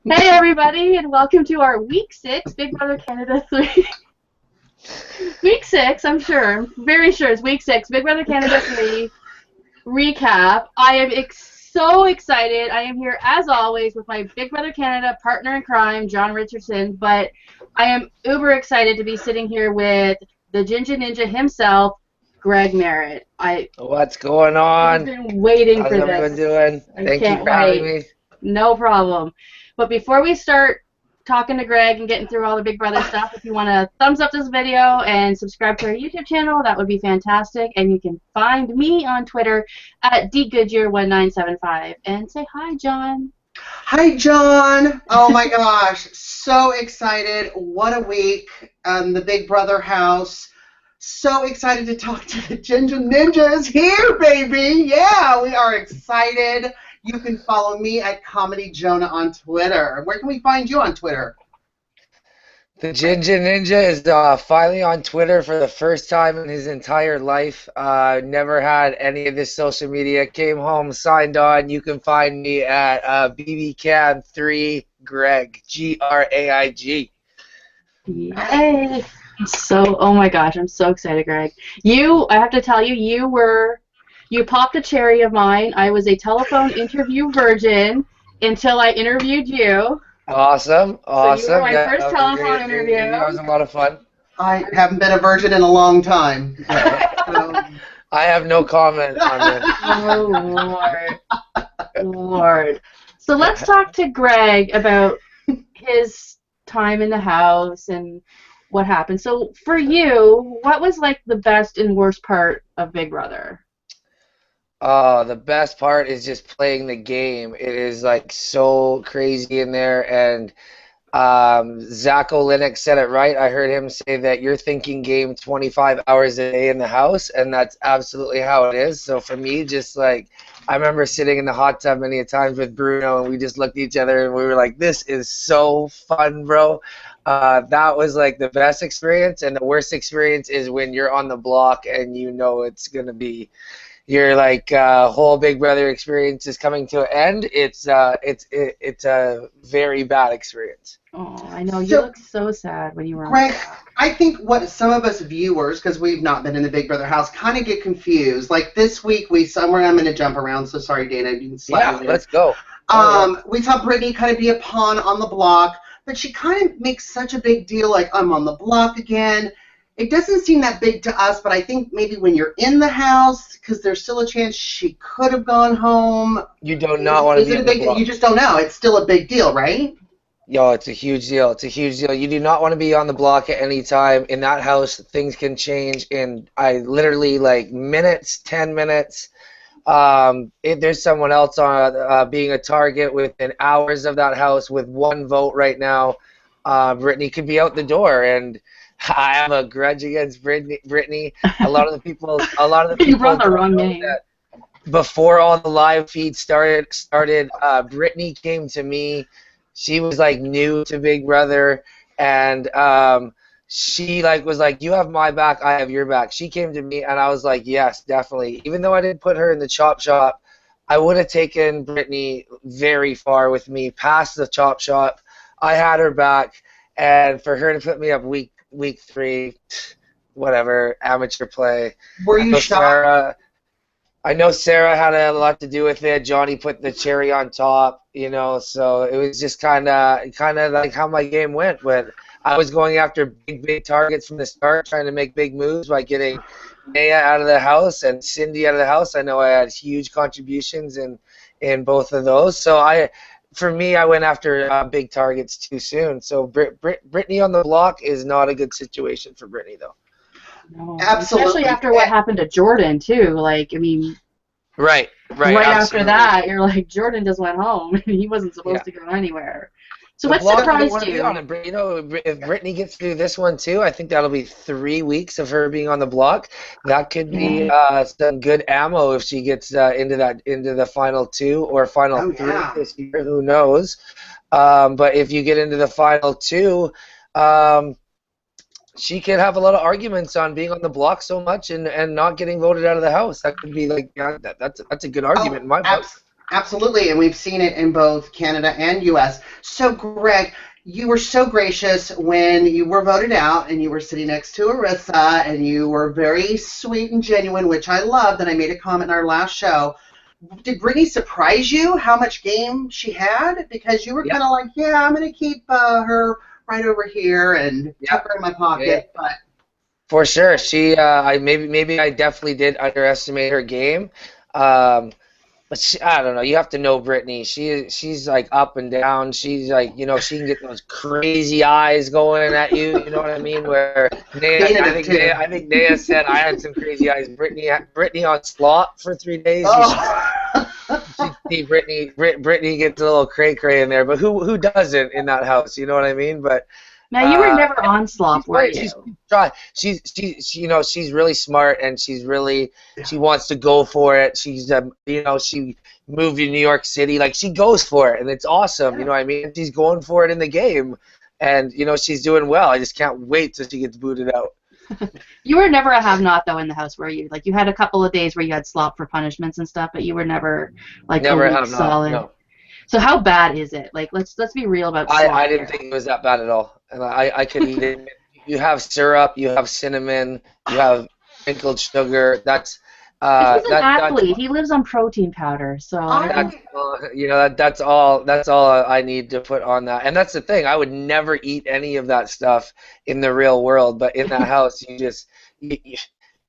Hey everybody, and welcome to our Week 6 Big Brother Canada 3. Week 6, I'm very sure it's Week 6 Big Brother Canada 3 recap. I am so excited. I am here as always with my Big Brother Canada partner in crime, John Richardson, but I am uber excited to be sitting here with the Ginger Ninja himself, Graig Merritt. What's going I've on? been waiting How's for everyone this. doing? I Thank you can't for having wait. me. No problem. But before we start talking to Greg and getting through all the Big Brother stuff, if you want to thumbs up this video and subscribe to our YouTube channel, that would be fantastic. And you can find me on Twitter at dgoodyear1975. And say hi, John. Hi, John. Oh my gosh, so excited. What a week. The Big Brother house. So excited to talk to the Ginger Ninjas here, baby. Yeah, we are excited. You can follow me at Comedy Jonah on Twitter. Where can we find you on Twitter? The Ginger Ninja is finally on Twitter for the first time in his entire life. Never had any of this social media. Came home, signed on. You can find me at BBCAN3 Graig, Graig. Yay! Oh my gosh, I'm so excited, Greg. I have to tell you, you popped a cherry of mine. I was a telephone interview virgin until I interviewed you. Awesome. So you were my Yeah, first that was a telephone great interview. That was a lot of fun. I haven't been a virgin in a long time. So. I have no comment on this. Oh, Lord. So let's talk to Greg about his time in the house and what happened. So for you, what was like the best and worst part of Big Brother? Oh, the best part is just playing the game. It is like so crazy in there, and Zach Olenek said it right. I heard him say that you're thinking game 25 hours a day in the house, and that's absolutely how it is. So for me, just like I remember sitting in the hot tub many a times with Bruno, and we just looked at each other and we were like, "This is so fun, bro." That was like the best experience, and the worst experience is when you're on the block and you know it's gonna be your like whole Big Brother experience is coming to an end. It's a very bad experience. Oh, I know. You So, looked so sad when you were on the Greg, block. I think what some of us viewers, because we've not been in the Big Brother house, kind of get confused. Like this week, somewhere I'm going to jump around. So sorry, Dana, you can slap me there. Let's go. Oh, yeah. We saw Brittany kind of be a pawn on the block, but she kind of makes such a big deal, like I'm on the block again. It doesn't seem that big to us, but I think maybe when you're in the house, because there's still a chance she could have gone home. You do not want to be Is it a big deal? You just don't know. It's still a big deal, right? Yo, it's a huge deal. It's a huge deal. You do not want to be on the block at any time. In that house, things can change in literally like minutes, 10 minutes. If there's someone else on being a target within hours of that house with one vote right now, Brittany could be out the door, and I have a grudge against Brittany. A lot of the people You brought the wrong name. Before all the live feeds started, Brittany came to me. She was like new to Big Brother, and she like was like, "You have my back, I have your back." She came to me, and I was like, "Yes, definitely." Even though I didn't put her in the chop shop, I would have taken Brittany very far with me past the chop shop. I had her back, and for her to put me up week 3, whatever, amateur play. Were you shocked? I know Sarah had a lot to do with it. Johnny put the cherry on top, so it was just kind of like how my game went. But I was going after big targets from the start, trying to make big moves by getting Naya out of the house and Cindy out of the house. I know I had huge contributions in both of those. So for me, I went after big targets too soon. So Brittany on the block is not a good situation for Brittany, though. No, Absolutely. especially after what happened to Jordan too. Like, I mean, right after that, you're like, Jordan just went home and he wasn't supposed to go anywhere. So what surprised you? If Brittany gets through this one too, I think that'll be 3 weeks of her being on the block. That could be some good ammo if she gets into the final 2 or final 3 this year. Who knows? But if you get into the final 2, she could have a lot of arguments on being on the block so much and not getting voted out of the house. That could be like that's a good argument in my book. Absolutely, and we've seen it in both Canada and U.S. So, Greg, you were so gracious when you were voted out and you were sitting next to Arissa and you were very sweet and genuine, which I loved, and I made a comment in our last show. Did Brittany surprise you how much game she had? Because you were Yep. kind of like, yeah, I'm going to keep her right over here and tuck her in my pocket. But For sure, maybe I definitely did underestimate her game. But I don't know. You have to know Brittany. She's like up and down. She's like, she can get those crazy eyes going at you. You know what I mean? Where I think Naya said I had some crazy eyes. Brittany on slot for 3 days. oh. You should see Brittany gets a little cray in there. But who doesn't in that house? You know what I mean? But Now, you were never on slop, were you? She's really smart, and she wants to go for it. She's she moved to New York City, like she goes for it, and it's awesome. You know what I mean? She's going for it in the game, and she's doing well. I just can't wait till she gets booted out. You were never a have-not, though, in the house, were you? Like, you had a couple of days where you had slop for punishments and stuff, but you were never, like, Never a week have not. solid. No. So how bad is it? Like, let's be real about slop. I didn't think it was that bad at all, and I could eat it. You have syrup, you have cinnamon, you have sprinkled sugar. That's He's an athlete. He lives on protein powder, so that's all I need to put on that. And that's the thing. I would never eat any of that stuff in the real world, but in that house,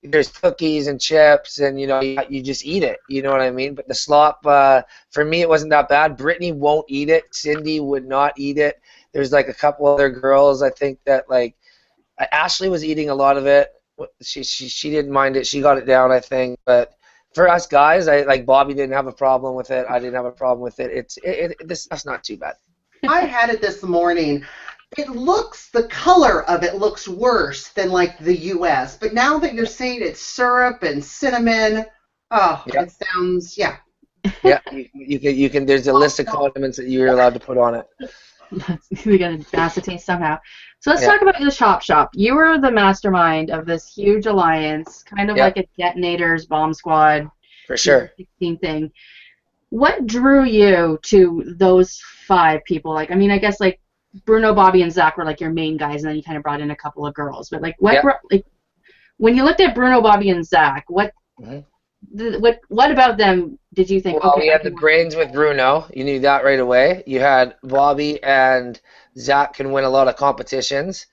there's cookies and chips, and you just eat it. You know what I mean? But the slop, for me, it wasn't that bad. Brittany won't eat it. Cindy would not eat it. There's like a couple other girls, I think, that like Ashley was eating a lot of it. She didn't mind it. She got it down, I think. But for us guys, like Bobby didn't have a problem with it. I didn't have a problem with it. This stuff's not too bad. I had it this morning. The color of it looks worse than like the U.S. But now that you're saying it's syrup and cinnamon, It sounds, yeah. Yeah, you can. There's a list of condiments that you're allowed to put on it. We got to acetate somehow. So let's talk about the Chop Shop. You were the mastermind of this huge alliance, kind of like a Detonators bomb squad. For sure. 16 thing. What drew you to those 5 people? Like, I mean, I guess like Bruno, Bobby, and Zach were like your main guys, and then you kind of brought in a couple of girls. But like, when you looked at Bruno, Bobby, and Zach, what about them did you think? Well, we had the brains with Bruno. You knew that right away. You had Bobby and Zach can win a lot of competitions,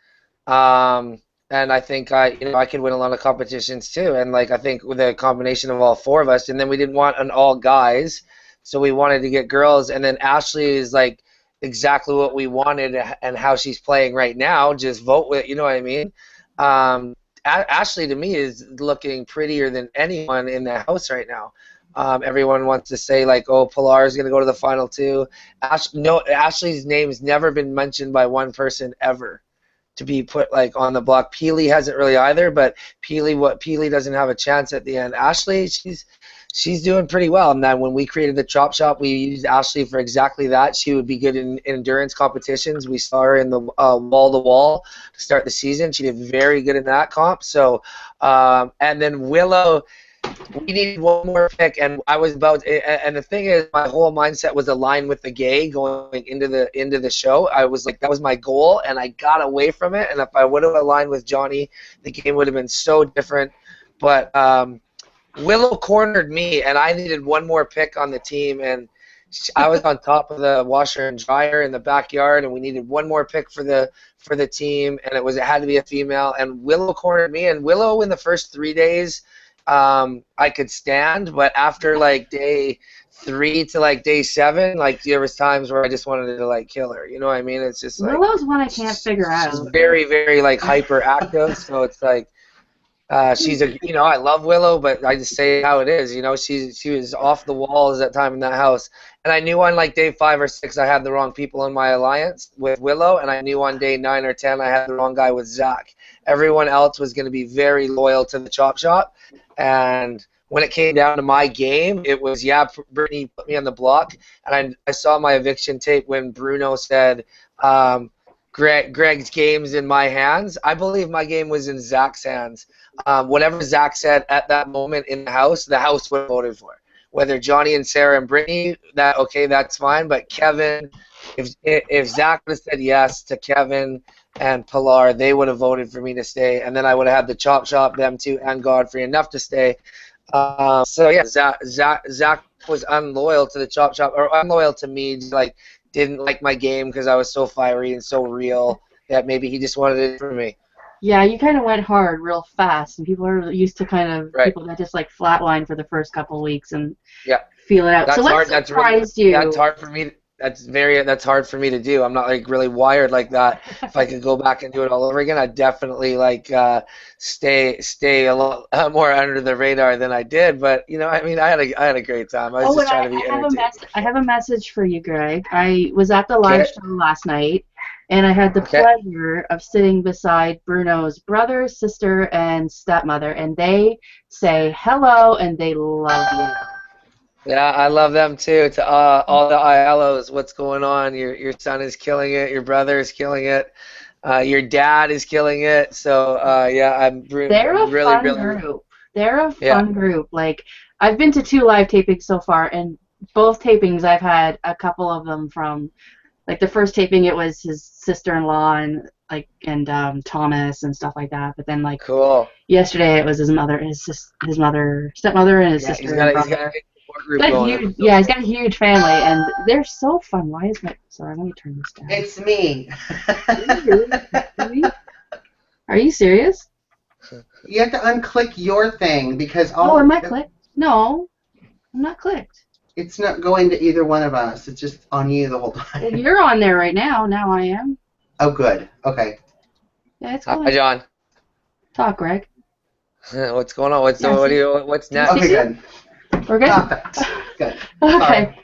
and I think I can win a lot of competitions too. And like I think with a combination of all 4 of us, and then we didn't want an all guys, so we wanted to get girls. And then Ashley is like exactly what we wanted and how she's playing right now. Just vote with, you know what I mean? Ashley to me is looking prettier than anyone in the house right now. Everyone wants to say like, oh, Pilar is going to go to the final 2. Ashley's name's never been mentioned by one person ever to be put like on the block. Peely hasn't really either, but Peely doesn't have a chance at the end. Ashley, she's doing pretty well. And then when we created the Chop Shop, we used Ashley for exactly that. She would be good in endurance competitions. We saw her in the wall-to-wall to start the season. She did very good in that comp. So, and then Willow, we needed one more pick, and I was about. And the thing is, my whole mindset was aligned with the gay going into the show. I was like, that was my goal, and I got away from it. And if I would have aligned with Johnny, the game would have been so different. But Willow cornered me, and I needed one more pick on the team, and I was on top of the washer and dryer in the backyard, and we needed one more pick for the team, and it had to be a female. And Willow cornered me, and Willow in the first 3 days. I could stand, but after like day 3 to like day 7, like there was times where I just wanted to like kill her. You know what I mean? It's just like Willow's one I can't figure out. She's very, very like hyperactive, so it's like she's I love Willow, but I just say how it is. She was off the walls that time in that house, and I knew on like day 5 or 6 I had the wrong people in my alliance with Willow, and I knew on day 9 or 10 I had the wrong guy with Zach. Everyone else was going to be very loyal to the Chop Shop. And when it came down to my game, it was, Brittany put me on the block. And I saw my eviction tape when Bruno said, Greg's game's in my hands. I believe my game was in Zach's hands. Whatever Zach said at that moment in the house would have voted for. whether Johnny and Sarah and Brittany, that's fine. But Kevin, if Zach would have said yes to Kevin and Pilar, they would have voted for me to stay, and then I would have had the Chop Shop, them two, and Godfrey enough to stay. So yeah, Zach was unloyal to the Chop Shop, or unloyal to me, like didn't like my game because I was so fiery and so real that maybe he just wanted it for me. Yeah, you kind of went hard real fast, and people are used to kind of people that just like flatline for the first couple of weeks and feel it out. That's so what hard. surprised you? That's hard for me. That's hard for me to do. I'm not like really wired like that. If I could go back and do it all over again, I'd definitely like stay a lot more under the radar than I did. But you know, I mean, I had a great time. I was just trying to be entertaining. I have a message for you, Graig. I was at the live show last night, and I had the pleasure of sitting beside Bruno's brother, sister, and stepmother, and they say hello and they love you. Yeah, I love them too. To all the ILOs, what's going on? Your son is killing it. Your brother is killing it. Your dad is killing it. So yeah, They're a fun group. They're a fun group. Like I've been to 2 live tapings so far, and both tapings I've had a couple of them from. Like the first taping, it was his sister-in-law and Thomas and stuff like that. But then like yesterday, it was his mother, stepmother, and his sister. He's got he's got a huge family, and they're so fun. Why is my... Sorry, let me turn this down. It's me. Really? Are you serious? You have to unclick your thing because am I clicked? No, I'm not clicked. It's not going to either one of us. It's just on you the whole time. Well, you're on there right now. Now I am. Oh, good. Okay. Yeah, it's going. Hi, John. Talk, Graig. What's going on? What's next? Okay, good. We're good? Perfect. Good. Okay. Sorry.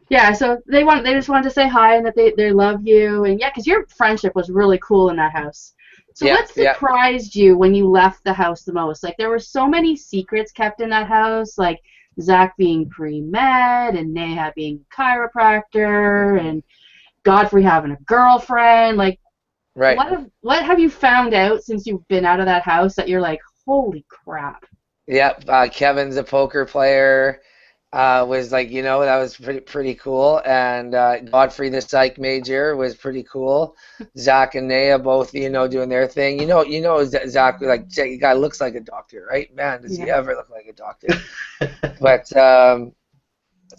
Yeah, so they just wanted to say hi and that they love you. And yeah, because your friendship was really cool in that house. So what surprised you when you left the house the most? Like, there were so many secrets kept in that house, like Zach being pre-med and Neha being a chiropractor and Godfrey having a girlfriend. Like, what have you found out since you've been out of that house that you're like, holy crap? Yep, Kevin's a poker player. Was like, you know, that was pretty cool. And Godfrey, the psych major, was pretty cool. Zach and Naya both, you know, doing their thing. You know, Zach, like, the guy looks like a doctor, right? Man, does he ever look like a doctor? But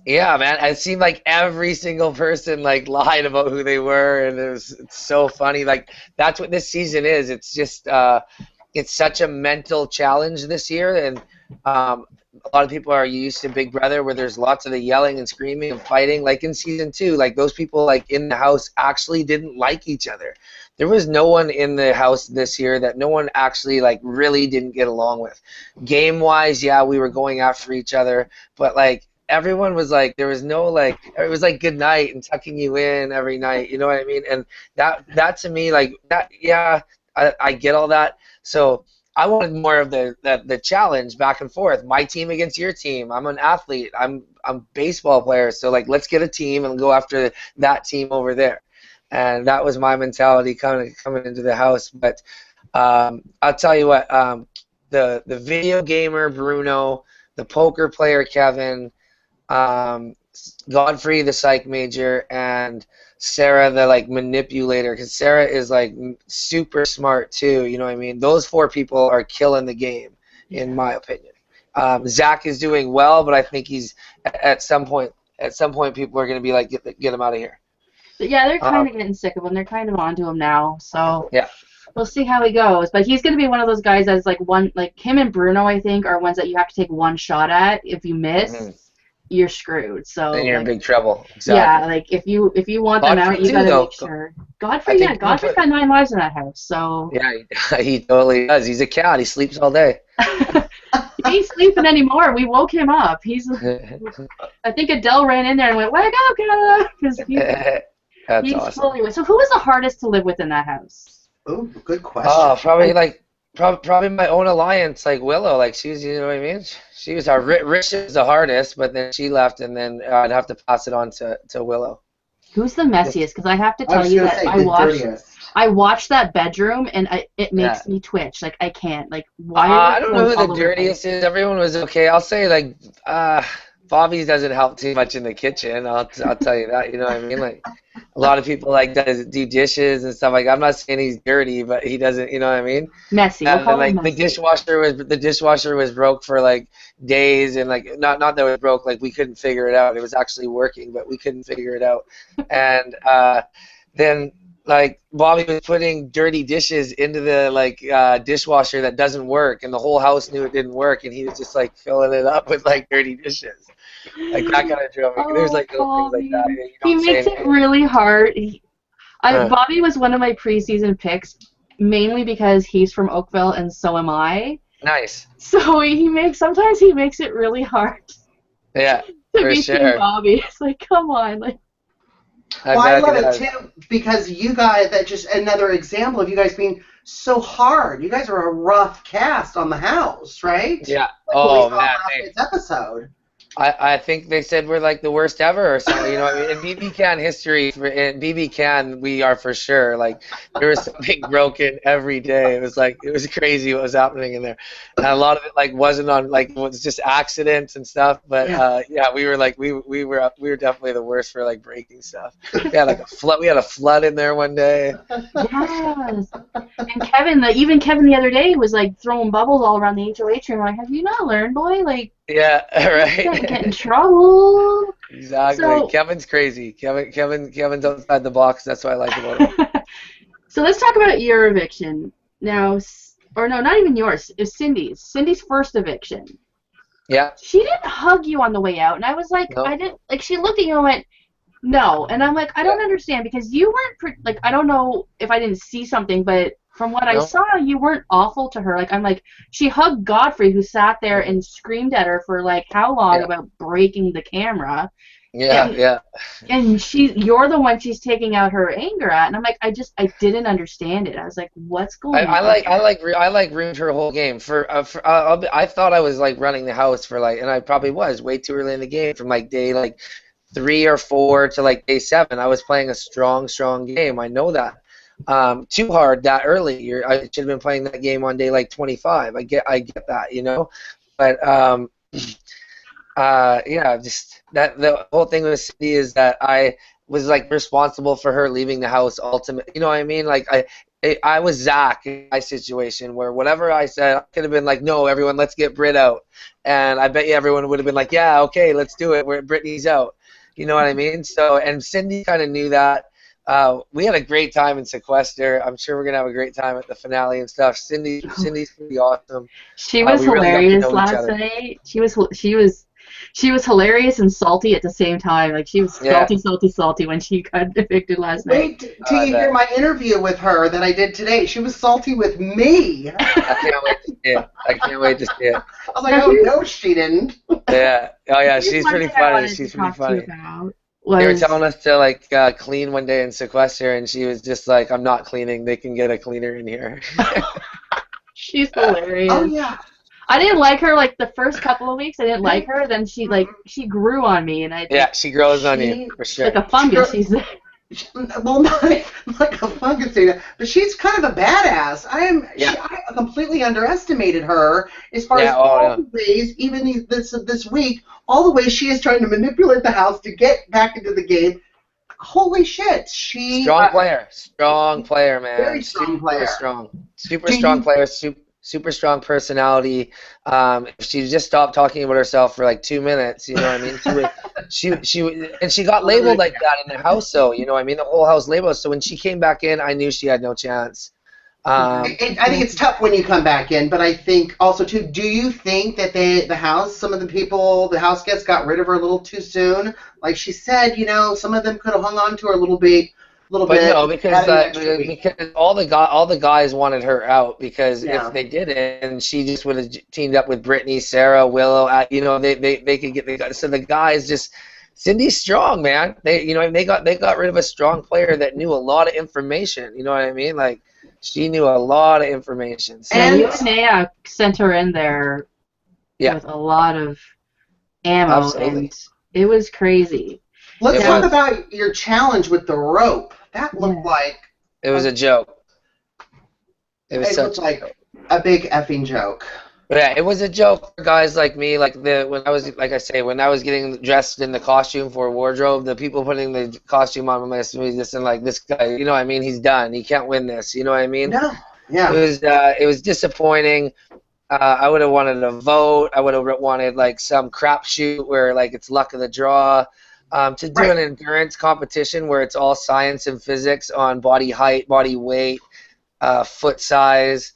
yeah, man, it seemed like every single person like lied about who they were, and it's so funny. Like, that's what this season is. It's just it's such a mental challenge this year, and a lot of people are used to Big Brother where there's lots of the yelling and screaming and fighting. Like in season 2, like those people like in the house actually didn't like each other. There was no one in the house this year that no one actually like really didn't get along with. Game-wise, yeah, we were going after each other, but like everyone was like, there was no like, it was like good night and tucking you in every night, you know what I mean? And that to me, like that, yeah, I get all that. So I wanted more of the challenge back and forth. My team against your team. I'm an athlete. I'm a baseball player. So like, let's get a team and go after that team over there. And that was my mentality coming into the house. But I'll tell you what, the video gamer Bruno, the poker player Kevin, Godfrey the psych major, and Sarah the like manipulator, because Sarah is like super smart too, you know what I mean? Those 4 people are killing the game in my opinion. Zach is doing well, but I think he's at some point people are going to be like, get him out of here. Yeah, they're kind of getting sick of him. They're kind of onto him now, so yeah, we'll see how he goes. But he's going to be one of those guys that's like him and Bruno, I think, are ones that you have to take one shot at. If you miss, you're screwed. So then you're in big trouble. Exactly. Yeah, like if you want them out, you gotta make sure. Godfrey's got 9 lives in that house. So yeah, he totally does. He's a cat. He sleeps all day. He ain't sleeping anymore. We woke him up. I think Adele ran in there and went, "Wake up, Canada!" Because he's awesome. fully. So who was the hardest to live with in that house? Oh, good question. Oh, probably my own alliance, like Willow. Like she's, you know what I mean? She was our Rich was the hardest, but then she left, and then I'd have to pass it on to Willow. Who's the messiest? Because I have to tell you that I watched that bedroom, and it makes me twitch. Like I can't. Like why? I don't know who the dirtiest is. Everyone was okay. I'll say like Bobby doesn't help too much in the kitchen. I'll tell you that. You know what I mean? Like a lot of people like do dishes and stuff. Like I'm not saying he's dirty, but he doesn't. You know what I mean? Messy. We'll And then call him like the messy. dishwasher was broke for like days, and like not that it was broke. Like we couldn't figure it out. It was actually working, but we couldn't figure it out. And then like Bobby was putting dirty dishes into the like dishwasher that doesn't work, and the whole house knew it didn't work, and he was just like filling it up with like dirty dishes. Like that kind of drove me. There's Oh, like little things like that. Bobby. You He don't say makes it anything. really hard. Uh, Bobby was one of my preseason picks, mainly because he's from Oakville and so am I. nice. So sometimes he makes it really hard Yeah, to for be Team sure. Bobby. It's like, come on, like. Well, I bet love he it does. too because you guys, that's just another example of you guys being so hard. You guys are a rough cast on the house, right? Yeah. Like what we Oh saw in man, last night's episode. I think they said we're like the worst ever or something. You know what I mean? In BBCAN history, in BBCAN, we are for sure. Like there was something broken every day. It was crazy what was happening in there, and a lot of it like wasn't on like it was just accidents and stuff. But Yeah. yeah, we were like we were definitely the worst for like breaking stuff. We had like a flood. We had a flood in there one day. Yes. And even Kevin the other day was like throwing bubbles all around the HOH room. Like, have you not learned, boy? Like, Yeah, can't get in right. trouble. Exactly. So, Kevin's crazy. Kevin's outside the box. That's what I like about him. so let's talk about your eviction now. Or no, not even yours. It's Cindy's. Cindy's first eviction. Yeah. She didn't hug you on the way out, and I was like, No. I didn't like. She looked at you and went, no, and I'm like, I don't understand because you weren't like, I don't know if I didn't see something, but from what I No. saw, you weren't awful to her. Like, I'm like, she hugged Godfrey, who sat there and screamed at her for like how long Yeah. about breaking the camera, Yeah. and Yeah. you're the one she's taking out her anger at, and I'm like, I didn't understand it. I was like, what's going on? I like ruined her whole game I thought I was like running the house for like, and I probably was way too early in the game from like day like 3 or 4 to like day 7. I was playing a strong game. I know that. Too hard that early. I should have been playing that game on day like 25. I get that, you know, but yeah, just that the whole thing with Cindy is that I was like responsible for her leaving the house ultimately. You know what I mean? Like I was Zach in my situation where whatever I said, I could have been like, no, everyone, let's get Britt out, and I bet you everyone would have been like, yeah, okay, let's do it. Brittany's out. You know what I mean? So, and Cindy kind of knew that. We had a great time in Sequester. I'm sure we're gonna have a great time at the finale and stuff. Cindy's pretty awesome. She was We really got to hilarious know each last other. night. She was hilarious and salty at the same time. Like, she was Yeah. salty when she got evicted last night. Wait till you hear my interview with her that I did today. She was salty with me. I can't wait to see it. I can't wait to see it. I was like, oh no, she didn't. Yeah. Oh yeah, Here's she's one pretty thing I funny. wanted She's to pretty talk to you funny. about They were was telling us to like clean one day in Sequester, and she was just like, "I'm not cleaning. They can get a cleaner in here." she's hilarious. Oh yeah. I didn't like her like the first couple of weeks. I didn't like her. Then she grew on me, and I Yeah, she grows on you for sure. like a fungus. She's Well, not like a fungus data, but she's kind of a badass. I completely underestimated her as far as all the ways, even this week, all the ways she is trying to manipulate the house to get back into the game. Holy shit, she Strong player, man. Very strong player. Super strong player. Super strong personality. If she just stopped talking about herself for like 2 minutes, you know what I mean? She got labeled like that in the house, though. You know what I mean? The whole house labeled. So when she came back in, I knew she had no chance. I think it's tough when you come back in, but I think also too. Do you think that some of the house guests got rid of her a little too soon? Like she said, you know, some of them could have hung on to her a little bit. But no, because all the guys wanted her out because if they didn't, she just would have teamed up with Brittany, Sarah, Willow. You know, they could get the guys. So the guys just Cindy's strong, man. They got rid of a strong player that knew a lot of information. You know what I mean? Like she knew a lot of information. So, and you and Naya sent her in there with a lot of ammo, and it was crazy. Let's talk about your challenge with the rope. That looked like it was a joke. It looked like a big effing joke. Yeah, it was a joke for guys like me. Like when I was getting dressed in the costume for wardrobe, the people putting the costume on my this and like this guy, you know what I mean? He's done. He can't win this. You know what I mean? No. Yeah. It was disappointing. I would have wanted a vote. I would have wanted like some crapshoot where like it's luck of the draw. To do an Right. endurance competition where it's all science and physics on body height, body weight, foot size.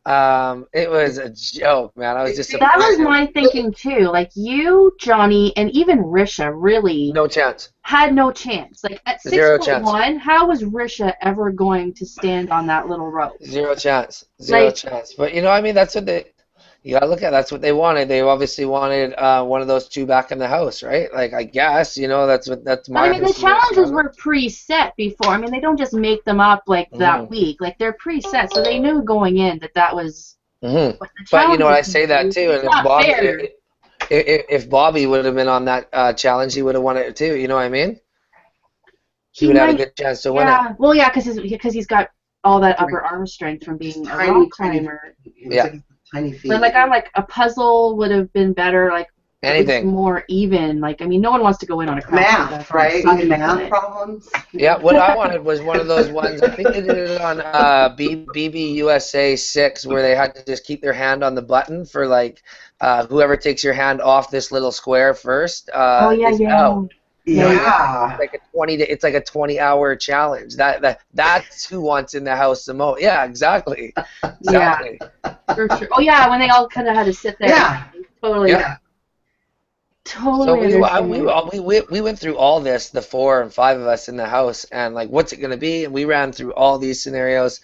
It was a joke, man. I was That was disappointed. my thinking too. Like you, Johnny, and even Risha really No chance. had no chance. Like at six Zero foot chance. one, how was Risha ever going to stand on that little rope? Zero chance. Zero Like, chance. But you know, I mean, that's what they. You gotta look at. That's what they wanted. They obviously wanted one of those two back in the house, right? Like I guess, you know, that's but I my mean, the challenges were preset before. I mean, they don't just make them up like that week. Like they're preset, so they knew going in that that was Mm-hmm. what the But you know what, I challenges say that would be. too. It's And not fair. if Bobby would have been on that challenge, he would have won it too. You know what I mean? He He would have had a might, good chance to win it. yeah. Well, yeah, because he's got all that upper arm strength from being a rock climber. Yeah. Like tiny feet. But like I'm like a puzzle would have been better. Like at least Anything. more even. Like I mean, no one wants to go in on a crap shoot. math, That's right? sucking, isn't Math it? problems. Yeah, what I wanted was one of those ones. I think they did it on BBUSA 6, where they had to just keep their hand on the button for like whoever takes your hand off this little square first Oh yeah, is yeah. out. Yeah. It's like a 20-hour challenge. That's who wants in the house the most. Yeah, exactly. Exactly. For sure. Oh yeah, when they all kind of had to sit there. Yeah. Totally. Yeah. Totally. So understand. we went through all this, the 4 and 5 of us in the house, and like, what's it gonna be? And we ran through all these scenarios.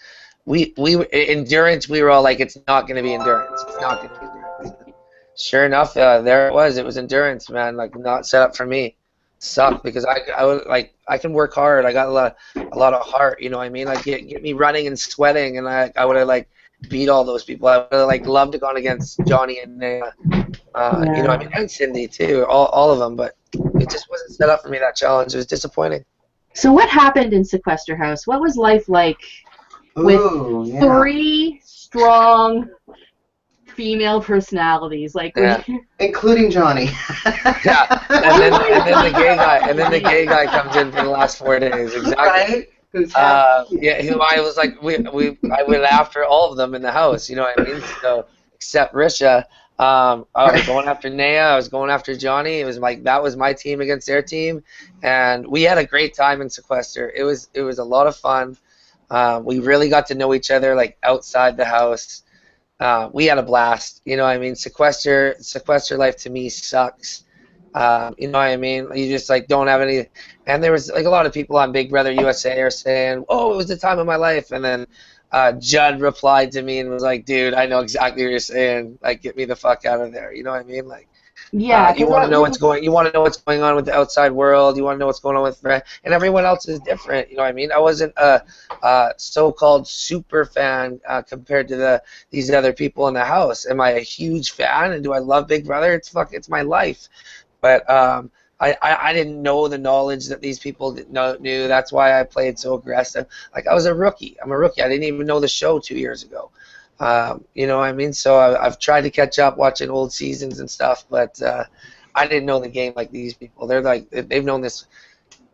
Endurance. We were all like, it's not gonna be endurance. It's not gonna be endurance. Sure enough, there it was. It was endurance, man. Like, not set up for me. Sucked because I would like I can work hard. I got a lot of heart. You know what I mean? Like get me running and sweating, and I would have like beat all those people. I would have like loved to gone against Johnny and you know what I mean, and Cindy too, all of them. But it just wasn't set up for me, that challenge. It was disappointing. So what happened in Sequester House? What was life like with Ooh, yeah. 3 strong female personalities? Like, Yeah. Including Johnny. Yeah, and then the gay guy comes in for the last 4 days. Exactly. Right? Who's Yeah, who I was like, I went after all of them in the house. You know what I mean? So except Risha. I was going after Naya. I was going after Johnny. It was like that was my team against their team, and we had a great time in Sequester. It was a lot of fun. We really got to know each other like outside the house. We had a blast. You know what I mean? Sequester life to me sucks. You know what I mean? You just like don't have any. And there was like a lot of people on Big Brother USA are saying, "Oh, it was the time of my life," and then Judd replied to me and was like, "Dude, I know exactly what you're saying. Like, get me the fuck out of there." You know what I mean? Like, yeah, you want to know what's going. You want to know what's going on with the outside world. You want to know what's going on with and everyone else is different. You know what I mean? I wasn't a so-called super fan compared to these other people in the house. Am I a huge fan and do I love Big Brother? It's my life. But I didn't know the knowledge that these people knew. That's why I played so aggressive. Like I was a rookie. I'm a rookie. I didn't even know the show 2 years ago. You know what I mean? So I've tried to catch up watching old seasons and stuff, but I didn't know the game like these people. They've known this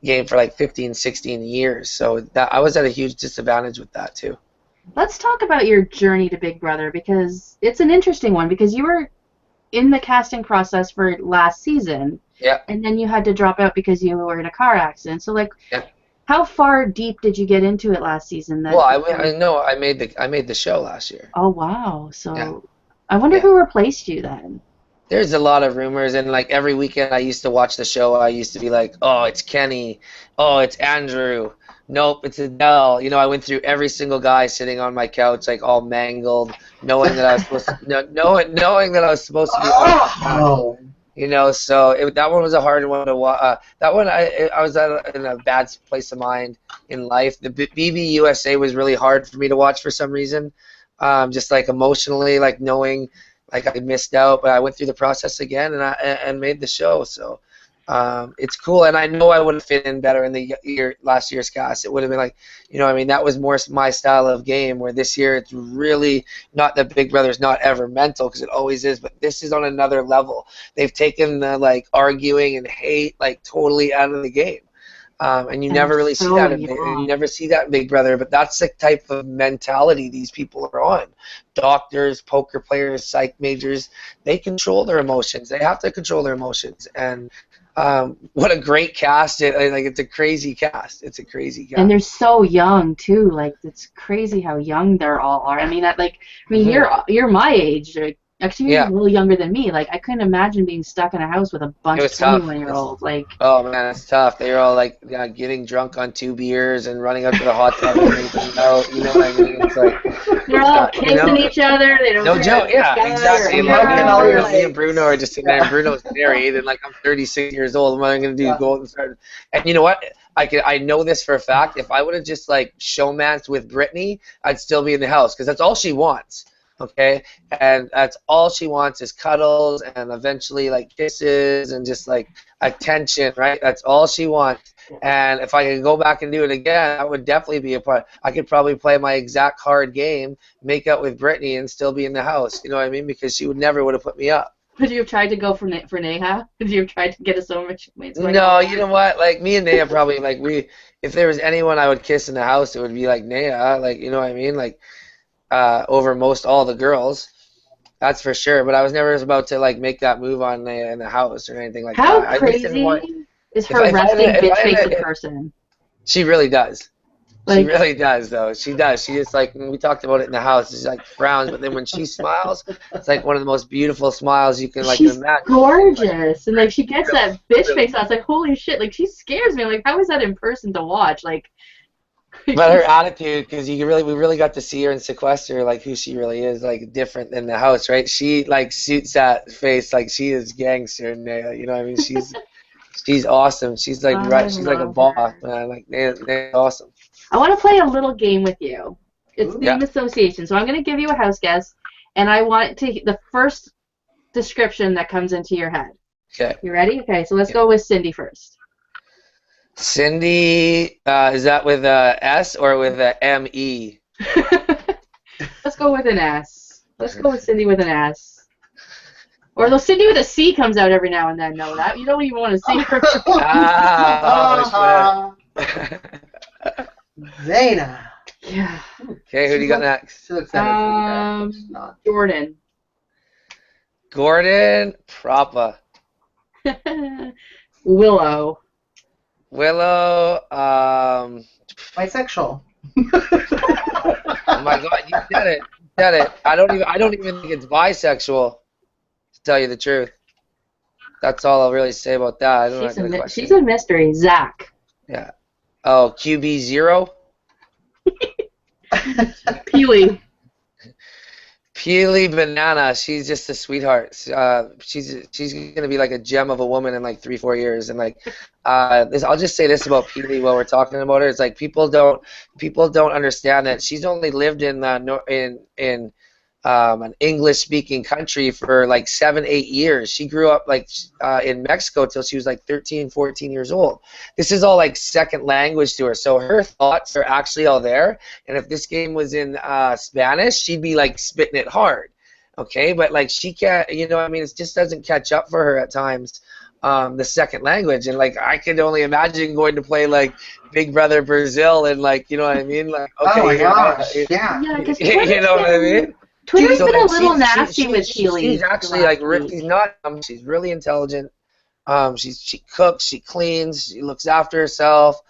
game for like 15, 16 years. So I was at a huge disadvantage with that too. Let's talk about your journey to Big Brother because it's an interesting one because you were in the casting process for last season. Yeah. And then you had to drop out because you were in a car accident. So like, yeah. How far deep did you get into it last season? Well, I made the show last year. Oh wow! So yeah. I wonder who replaced you then. There's a lot of rumors, and like every weekend I used to watch the show. I used to be like, oh, it's Kenny. Oh, it's Andrew. Nope, it's Adele. You know, I went through every single guy sitting on my couch, like all mangled, knowing that I was supposed to, knowing that I was supposed to be. Oh. You know, so that one was a hard one to watch. That one, I was in a bad place of mind in life. The BB USA was really hard for me to watch for some reason, just like emotionally, like knowing like I missed out. But I went through the process again and made the show. So it's cool, and I know I would have fit in better in the last year's cast. It would have been like, you know, I mean, that was more my style of game. Where this year it's really not that Big Brother's not ever mental, because it always is, but this is on another level. They've taken the like arguing and hate like totally out of the game. And you never really see that you never see that in Big Brother, but that's the type of mentality these people are on. Doctors, poker players, psych majors, they control their emotions. They have to control their emotions. And what a great cast! It's a crazy cast. It's a crazy cast. And they're so young too. Like it's crazy how young they're all are. I mean, you're my age. Actually, you're a little younger than me. Like, I couldn't imagine being stuck in a house with a bunch of 21-year-olds. Like, oh man, it's tough. They were all like getting drunk on 2 beers and running up to the hot tub and making out. You know what I mean? It's like they're all kissing each other. They don't. No joke. Yeah, exactly. Me and Bruno are just sitting there. And Bruno's married, and like I'm 36 years old. What am I gonna do? Go out and start? And you know what? I know this for a fact. If I would have just like showmanced with Brittany, I'd still be in the house, because that's all she wants. Okay, and that's all she wants is cuddles and eventually like kisses and just like attention, right? That's all she wants. And if I could go back and do it again, that would definitely be a part. I could probably play my exact hard game, make out with Brittany, and still be in the house. You know what I mean? Because she would have put me up. Would you have tried to go for Neha? Would you have tried to get us so much? No, you know what? Like me and Neha probably if there was anyone I would kiss in the house, it would be like Neha. Like, you know what I mean? Like. Over most all the girls, that's for sure. But I was never about to like make that move on in the house or anything like that. How crazy is her resting bitch-faced person? She really does. She really does, though. She does. She just like, when we talked about it in the house, she's like frowns, but then when she smiles, it's like one of the most beautiful smiles you can like imagine. She's gorgeous, and like she gets that bitch face on. It's like, holy shit! Like she scares me. Like, how is that in person to watch? Like. But her attitude, because we really got to see her and sequester like who she really is, like different than the house, right? She like suits that face like she is gangster, you know what I mean? She's awesome. She's like she's like a boss, man. Like they're awesome. I want to play a little game with you. It's theme association. So I'm going to give you a house guess, and I want the first description that comes into your head. Okay. You ready? Okay. So let's go with Cindy first. Cindy, is that with a S or with a M-E? Let's go with an S. Let's go with Cindy with an S. Or though Cindy with a C comes out every now and then. No, that you don't even want to see her. Zaina. Yeah. Okay, who do you got next? So excited. Jordan. Gordon Propa. Willow. Bisexual. Oh my God, you said it. You said it. I don't even think it's bisexual, to tell you the truth. That's all I'll really say about that. I don't know. She's a mystery. Zach. Yeah. Oh, QB0. Peely Banana, she's just a sweetheart. She's gonna be like a gem of a woman in like 3-4 years. And like, I'll just say this about Peely while we're talking about her. It's like people don't understand that she's only lived in an English-speaking country for like 7-8 years. She grew up like in Mexico till she was like 13, 14 years old. This is all like second language to her. So her thoughts are actually all there. And if this game was in Spanish, she'd be like spitting it hard. Okay, but like she can't, you know what I mean? It just doesn't catch up for her at times. The second language, and like I could only imagine going to play like Big Brother Brazil and like, you know what I mean? Like, okay, oh my gosh, yeah. You know what I mean? Twitter's been a little nasty with Peely. She's actually like she's not. She's really intelligent. She cooks, she cleans, she looks after herself.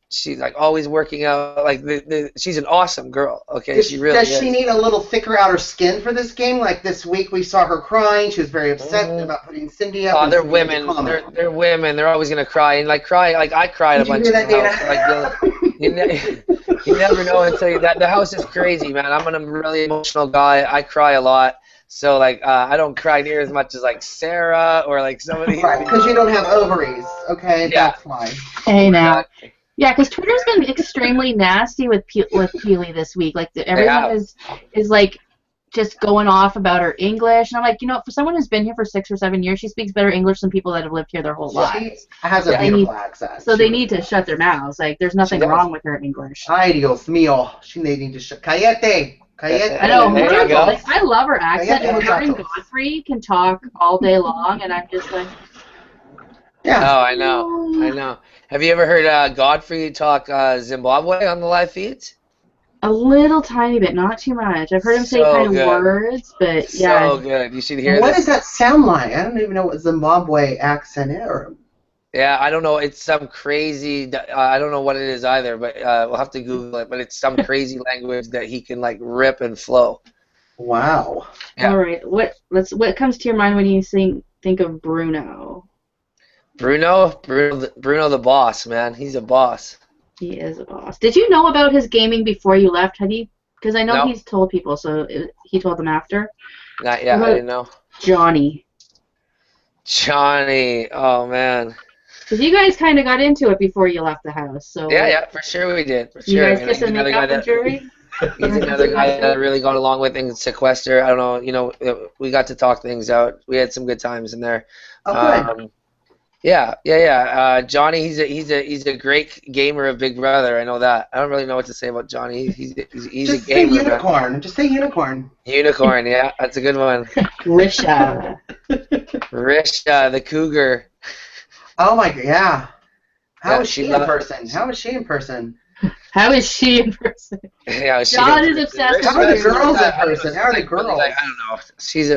She's like always working out. Like she's an awesome girl. Okay, does she need a little thicker outer skin for this game? Like this week we saw her crying. She was very upset about putting Cindy up. Oh, they're women. They're women. They're always gonna cry and like cry. Like I cried a bunch of times. You never know until the house is crazy, man. I'm a really emotional guy. I cry a lot. So like I don't cry near as much as like Sarah or like somebody. Right, because you don't have ovaries. Okay, yeah. That's why. Hey now. Yeah, because Twitter's been extremely nasty with Peely this week. Like everyone is like just going off about her English. And I'm like, for someone who's been here for 6 or 7 years, she speaks better English than people that have lived here their whole She lives. has a beautiful accent. So they need to shut their mouths. Like, there's nothing wrong with her English. Ay, Dios mío. They need to shut. Cállate. Cállate. I know. There you go. Like, I love her accent. Cállate, And her and muchachos. Godfrey can talk all day long, and I'm just like, Yeah. Oh, I know. Have you ever heard Godfrey talk Zimbabwe on the live feeds? a little tiny bit, not too much. I've heard him say So kind of good. words, but yeah. So good. You should hear What this. does that sound like? I don't even know what Zimbabwe accent is. Yeah, I don't know. It's some crazy. I don't know what it is either, but we'll have to Google it. But it's some crazy language that he can like rip and flow. Wow. Yeah. All right. What comes to your mind when you think of Bruno? Bruno the boss, man. He's a boss. He is a boss. Did you know about his gaming before you left? Had he? Because I know No. he's told people, so he told them after. Not yet. I didn't know. Johnny. Johnny. Oh man. Because you guys kind of got into it before you left the house, so. Yeah, for sure we did. For You sure. guys kiss and make out the jury? He's another guy that I really got along with in Sequester. I don't know, we got to talk things out. We had some good times in there. Oh, good. Yeah. Johnny, he's a great gamer of Big Brother. I know that. I don't really know what to say about Johnny. He's Just a say gamer. unicorn. Man. Just say unicorn. Unicorn, yeah, that's a good one. Risha. Risha, the cougar. Oh my god, yeah. How is she she in person? How is she in person? How is she in person? Yeah, John is obsessed How are the with girls in Risha. person? How are the girls? Like, I don't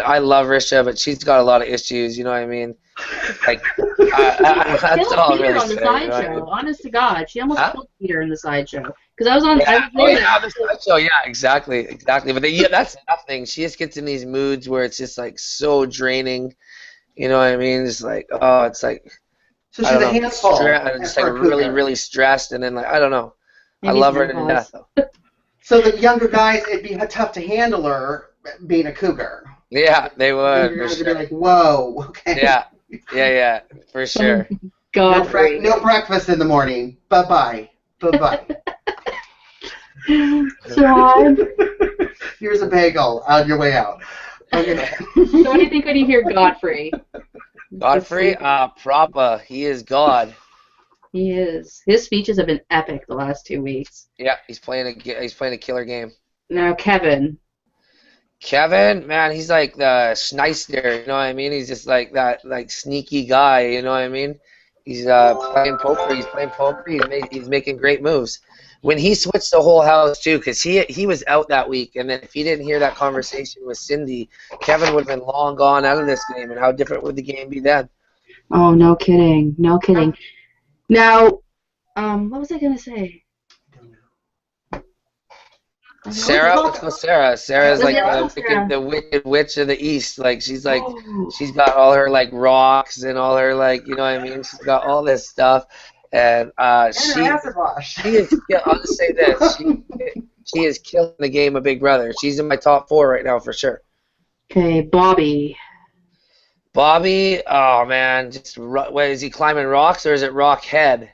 know. I love Risha, but she's got a lot of issues. You know what I mean? Like, that's Killed all I'm Peter really on the saying. You know what I sideshow. mean? Honest to God, she almost Huh? killed Peter in the sideshow. Because I was on. Yeah. I was there. The sideshow. Yeah, exactly. But that's nothing. She just gets in these moods where it's just like so draining. You know what I mean? It's like, oh, it's like. So I she's a don't know, handful. just like really, really stressed, and then like I don't know. I love her to death. So the younger guys, it'd be tough to handle her being a cougar. Yeah, they would. You're For going to sure. be like, whoa, okay. Yeah, for sure. Godfrey. No breakfast in the morning. Bye-bye. Bye-bye. John. Here's a bagel on your way out. Okay. So what do you think when you hear Godfrey? Godfrey, Prappa, he is God. He is. His speeches have been epic the last 2 weeks. Yeah, he's playing a killer game. Now Kevin. Kevin, man, he's like the Schneister, you know what I mean? He's just like that, like sneaky guy, you know what I mean? He's playing poker. He's playing poker. He's making great moves. When he switched the whole house too, because he was out that week, and then if he didn't hear that conversation with Cindy, Kevin would have been long gone out of this game. And how different would the game be then? Oh, no kidding. No kidding. Now, what was I gonna say? Sarah, let's go Sarah. Sarah's like Sarah. the wicked witch of the East. Like she's got all her like rocks and all her like, you know what I mean? She's got all this stuff, and she is. I'll just say this: she is killing the game of Big Brother. She's in my top 4 right now for sure. Okay, Bobby. Bobby, oh man, wait, is he climbing rocks or is it rock head?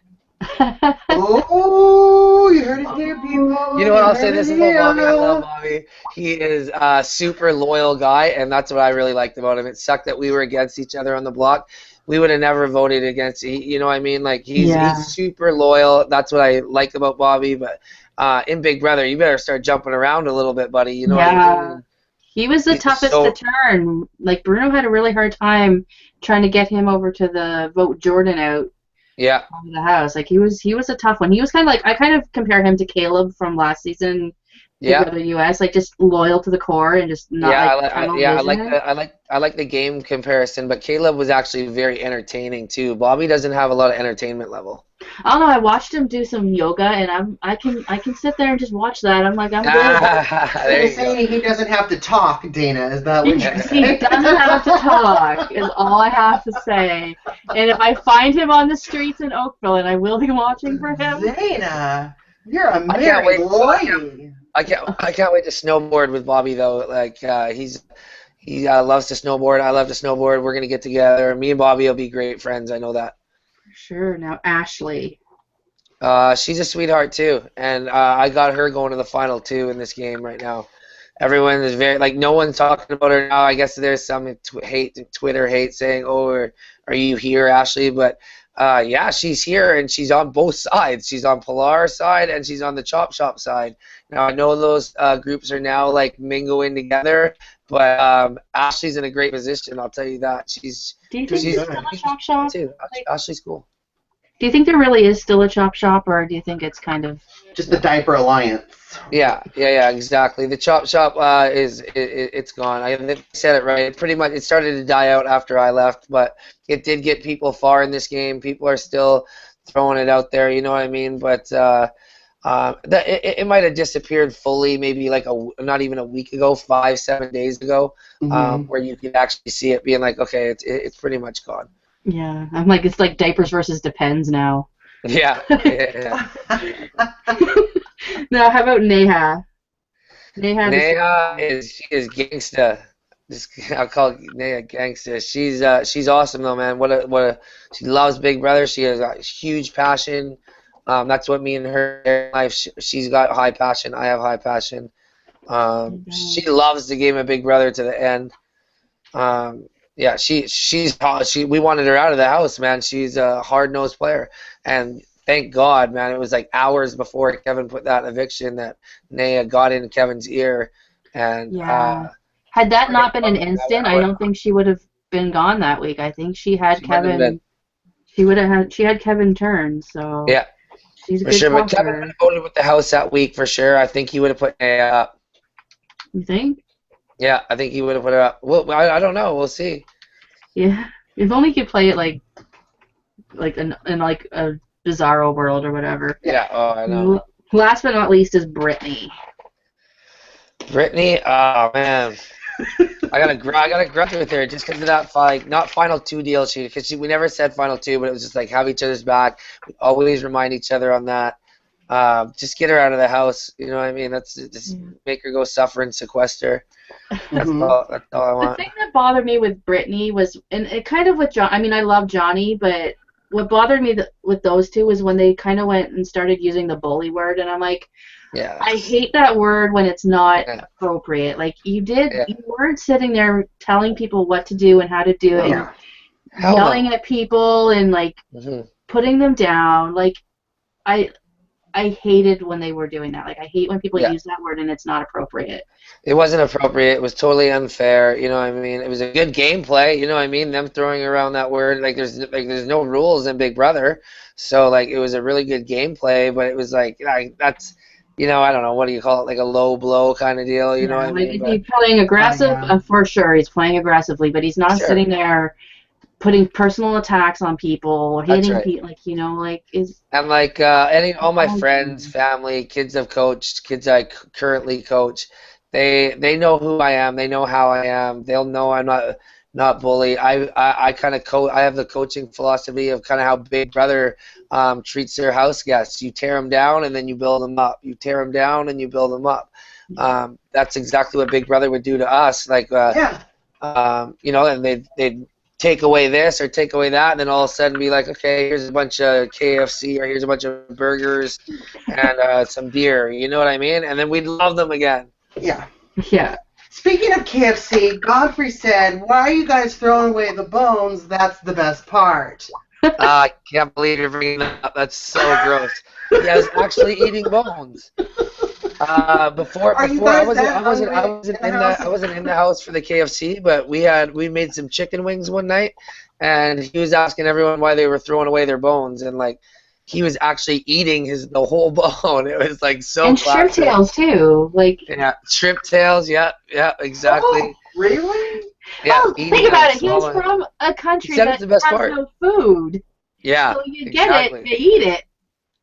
Oh, you heard it here, people. You know what, I'll say this about Bobby. I love Bobby. He is a super loyal guy, and that's what I really liked about him. It sucked that we were against each other on the block. We would have never voted against, you know what I mean? Like, he's super loyal. That's what I like about Bobby. But in Big Brother, you better start jumping around a little bit, buddy. You know what I mean? He was the toughest to turn. Like, Bruno had a really hard time trying to get him over to the vote Jordan out. Yeah. Of the house. Like, he was a tough one. He was kind of like, I kind of compare him to Caleb from last season. Yeah. The US, like just loyal to the core and just not I like the game comparison, but Caleb was actually very entertaining too. Bobby doesn't have a lot of entertainment level. I don't know. I watched him do some yoga, and I can sit there and just watch that. I'm like, I'm good. So you're saying he doesn't have to talk, Dana? Is that what you're saying? He doesn't have to talk. Is all I have to say. And if I find him on the streets in Oakville, and I will be watching for him. Dana, you're a married lady. I can't wait to snowboard with Bobby though. Like he loves to snowboard. I love to snowboard. We're gonna get together. Me and Bobby will be great friends. I know that. Sure. Now Ashley. She's a sweetheart too, and I got her going to the final too in this game right now. Everyone is very like no one's talking about her now. I guess there's some Twitter hate saying, "Oh, are you here, Ashley?" But yeah, she's here and she's on both sides. She's on Pilar's side and she's on the Chop Shop side. Now I know those groups are now like mingling together, but Ashley's in a great position. I'll tell you that. Do you think there's still a chop shop? Too. Ashley's cool. Do you think there really is still a chop shop, or do you think it's kind of just the Diaper Alliance? Yeah, exactly. The Chop Shop it's gone. I said it right. Pretty much, it started to die out after I left, but it did get people far in this game. People are still throwing it out there. You know what I mean? But it might have disappeared fully, maybe like not even a week ago, 5-7 days ago, where you could actually see it being like, okay, it's pretty much gone. Yeah, I'm like it's like diapers versus Depends now. Yeah. Now, how about Neha? Neha is gangsta. I'll call Neha gangsta. She's awesome though, man. She loves Big Brother. She has a huge passion. That's what me and her life. She's got high passion. I have high passion. She loves the game of Big Brother to the end. Yeah, we wanted her out of the house, man. She's a hard-nosed player, and thank God, man. It was like hours before Kevin put that eviction that Naya got in Kevin's ear, and yeah. Had that not been an instant, I don't think she would have been gone that week. I think she had Kevin. She had Kevin turned, so yeah, she's a for good sure. But talker. Kevin would have voted with the house that week for sure. I think he would have put Naya up. You think? Yeah, I think he would have put her up. Well, I don't know. We'll see. Yeah, if only he could play it like in like a bizarro world or whatever. Yeah. Oh, I know. Last but not least is Brittany. Brittany, oh man, I gotta grudge with her just because of that not final two deal because we never said final two, but it was just like have each other's back. We always remind each other on that. Just get her out of the house. You know what I mean? That's just make her go suffer and sequester. That's all I want. The thing that bothered me with Brittany was, and it kind of with John. I mean, I love Johnny, but what bothered me with those two was when they kind of went and started using the bully word, and I'm like, yeah, I hate that word when it's not appropriate. Like you weren't sitting there telling people what to do and how to do it, and yelling at people and like putting them down. Like I hated when they were doing that. Like, I hate when people use that word and it's not appropriate. It wasn't appropriate. It was totally unfair. You know what I mean? It was a good gameplay. You know what I mean? Them throwing around that word. There's no rules in Big Brother. So, it was a really good gameplay, but it was that's, I don't know, what do you call it? Like a low blow kind of deal. You know what I mean? He's playing aggressive, for sure. He's playing aggressively, but he's not sitting there putting personal attacks on people, hitting people, and all my friends, family, kids I've coached, kids I currently coach, they know who I am, they know how I am, they'll know I'm not bully. I kind of I have the coaching philosophy of kind of how Big Brother treats their house guests. You tear them down and then you build them up. You tear them down and you build them up. That's exactly what Big Brother would do to us. And they'd take away this or take away that, and then all of a sudden be like, okay, here's a bunch of KFC or here's a bunch of burgers and some beer. You know what I mean? And then we'd love them again. Yeah. Yeah. Speaking of KFC, Godfrey said, why are you guys throwing away the bones? That's the best part. I can't believe you're bringing that up. That's so gross. Yeah, I was actually eating bones. Before I wasn't in the house for the KFC, but we made some chicken wings one night, and he was asking everyone why they were throwing away their bones, and he was actually eating the whole bone. It was so and classic. shrimp tails too, yeah, shrimp tails. Yeah, exactly. Oh, really? Yeah. Oh, think about it. He was from a country that has no food. Yeah. So you get it, you eat it.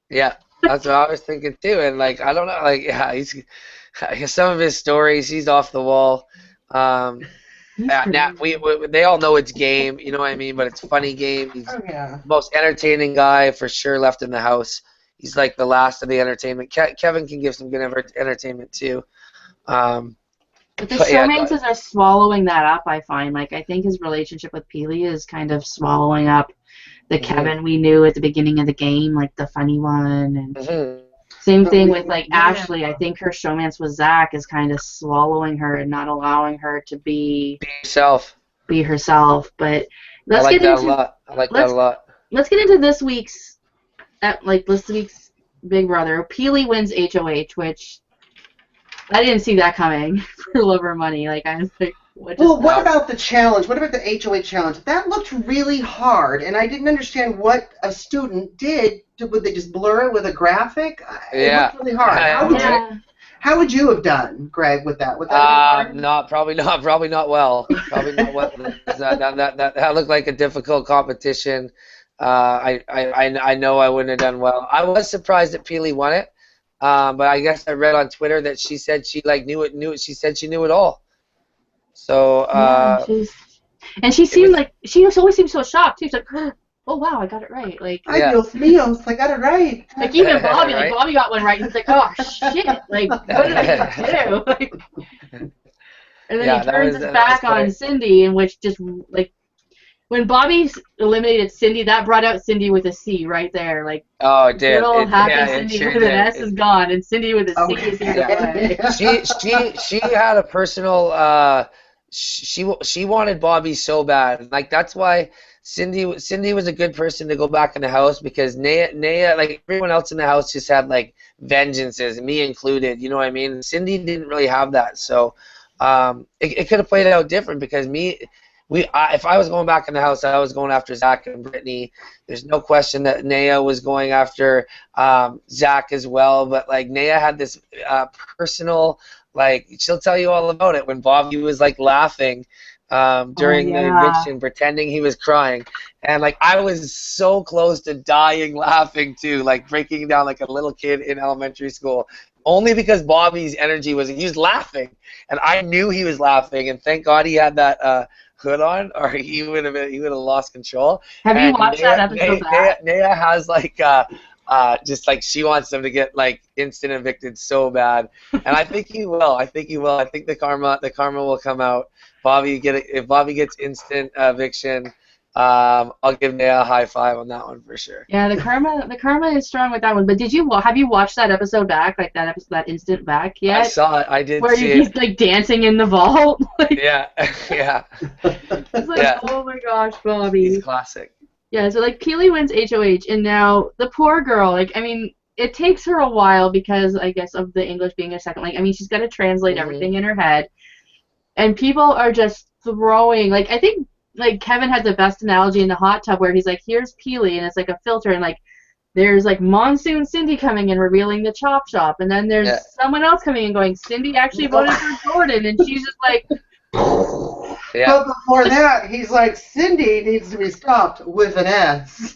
Yeah. That's what I was thinking too, and I don't know, he's some of his stories. He's off the wall. Now they all know it's game, you know what I mean, but it's funny game. He's the most entertaining guy for sure left in the house. He's like the last of the entertainment. Kevin can give some good entertainment too. But the showmances are swallowing that up. I find I think his relationship with Peely is kind of swallowing up the Kevin we knew at the beginning of the game, the funny one. And Same But thing we, with like yeah. Ashley. I think her showmance with Zach is kind of swallowing her and not allowing her to be Yourself. herself. But I let's like get that a into lot. I like that a lot. let's get into this week's Big Brother. Peely wins HOH, which I didn't see that coming for Love or Money. Like I was like, what? Well, what about the challenge? What about the HOA challenge? That looked really hard, and I didn't understand what a student did. Would they just blur it with a graphic? It looked really hard. How would you have done, Greg, with that? Would that have been hard? Probably not well. Probably not well. That looked like a difficult competition. I know I wouldn't have done well. I was surprised that Peely won it, but I guess I read on Twitter that she said she knew it. She said she knew it all. So she seemed like she always seemed so shocked too. She's like, oh wow, I got it right. Like I got it right. Like even Bobby, right? Like Bobby got one right. He's like, oh shit, like what did I do? Like, and then he turns his back on Cindy, in which just like when Bobby eliminated Cindy, that brought out Cindy with a C right there. Like it did. Little happy Cindy with an S is gone, and Cindy with a C is here to play. She had a personal. She wanted Bobby so bad. Like that's why Cindy was a good person to go back in the house, because Naya, like everyone else in the house, just had like vengeances, me included. You know what I mean? Cindy didn't really have that, so it could have played out different, because if I was going back in the house, I was going after Zach and Brittany. There's no question that Naya was going after Zach as well, but like Naya had this personal, like she'll tell you all about it when Bobby was like laughing during the eviction, pretending he was crying, and like I was so close to dying laughing too, like breaking down like a little kid in elementary school, only because Bobby's energy he was laughing, and I knew he was laughing, and thank God he had that hood on, or he would have lost control. Have you watched that episode? Naya has like just like she wants them to get like instant evicted so bad, and I think he will. I think the karma will come out. If Bobby gets instant eviction, I'll give Naya a high five on that one for sure. Yeah, the karma is strong with that one. But have you watched that episode back, like that instant back yet? I saw it. I did where see he's like dancing in the vault. Yeah. It's like, oh my gosh, Bobby. He's classic. Yeah, so like Peely wins HOH, and now the poor girl, like I mean, it takes her a while because I guess of the English being a second language. I mean, she's got to translate everything in her head, and people are just throwing. Like I think like Kevin had the best analogy in the hot tub where he's like, here's Peely, and it's like a filter, and like there's like Monsoon Cindy coming in revealing the chop shop, and then there's someone else coming in going, Cindy actually voted for Jordan, and she's just like. But before that, he's like, Cindy needs to be stopped with an S.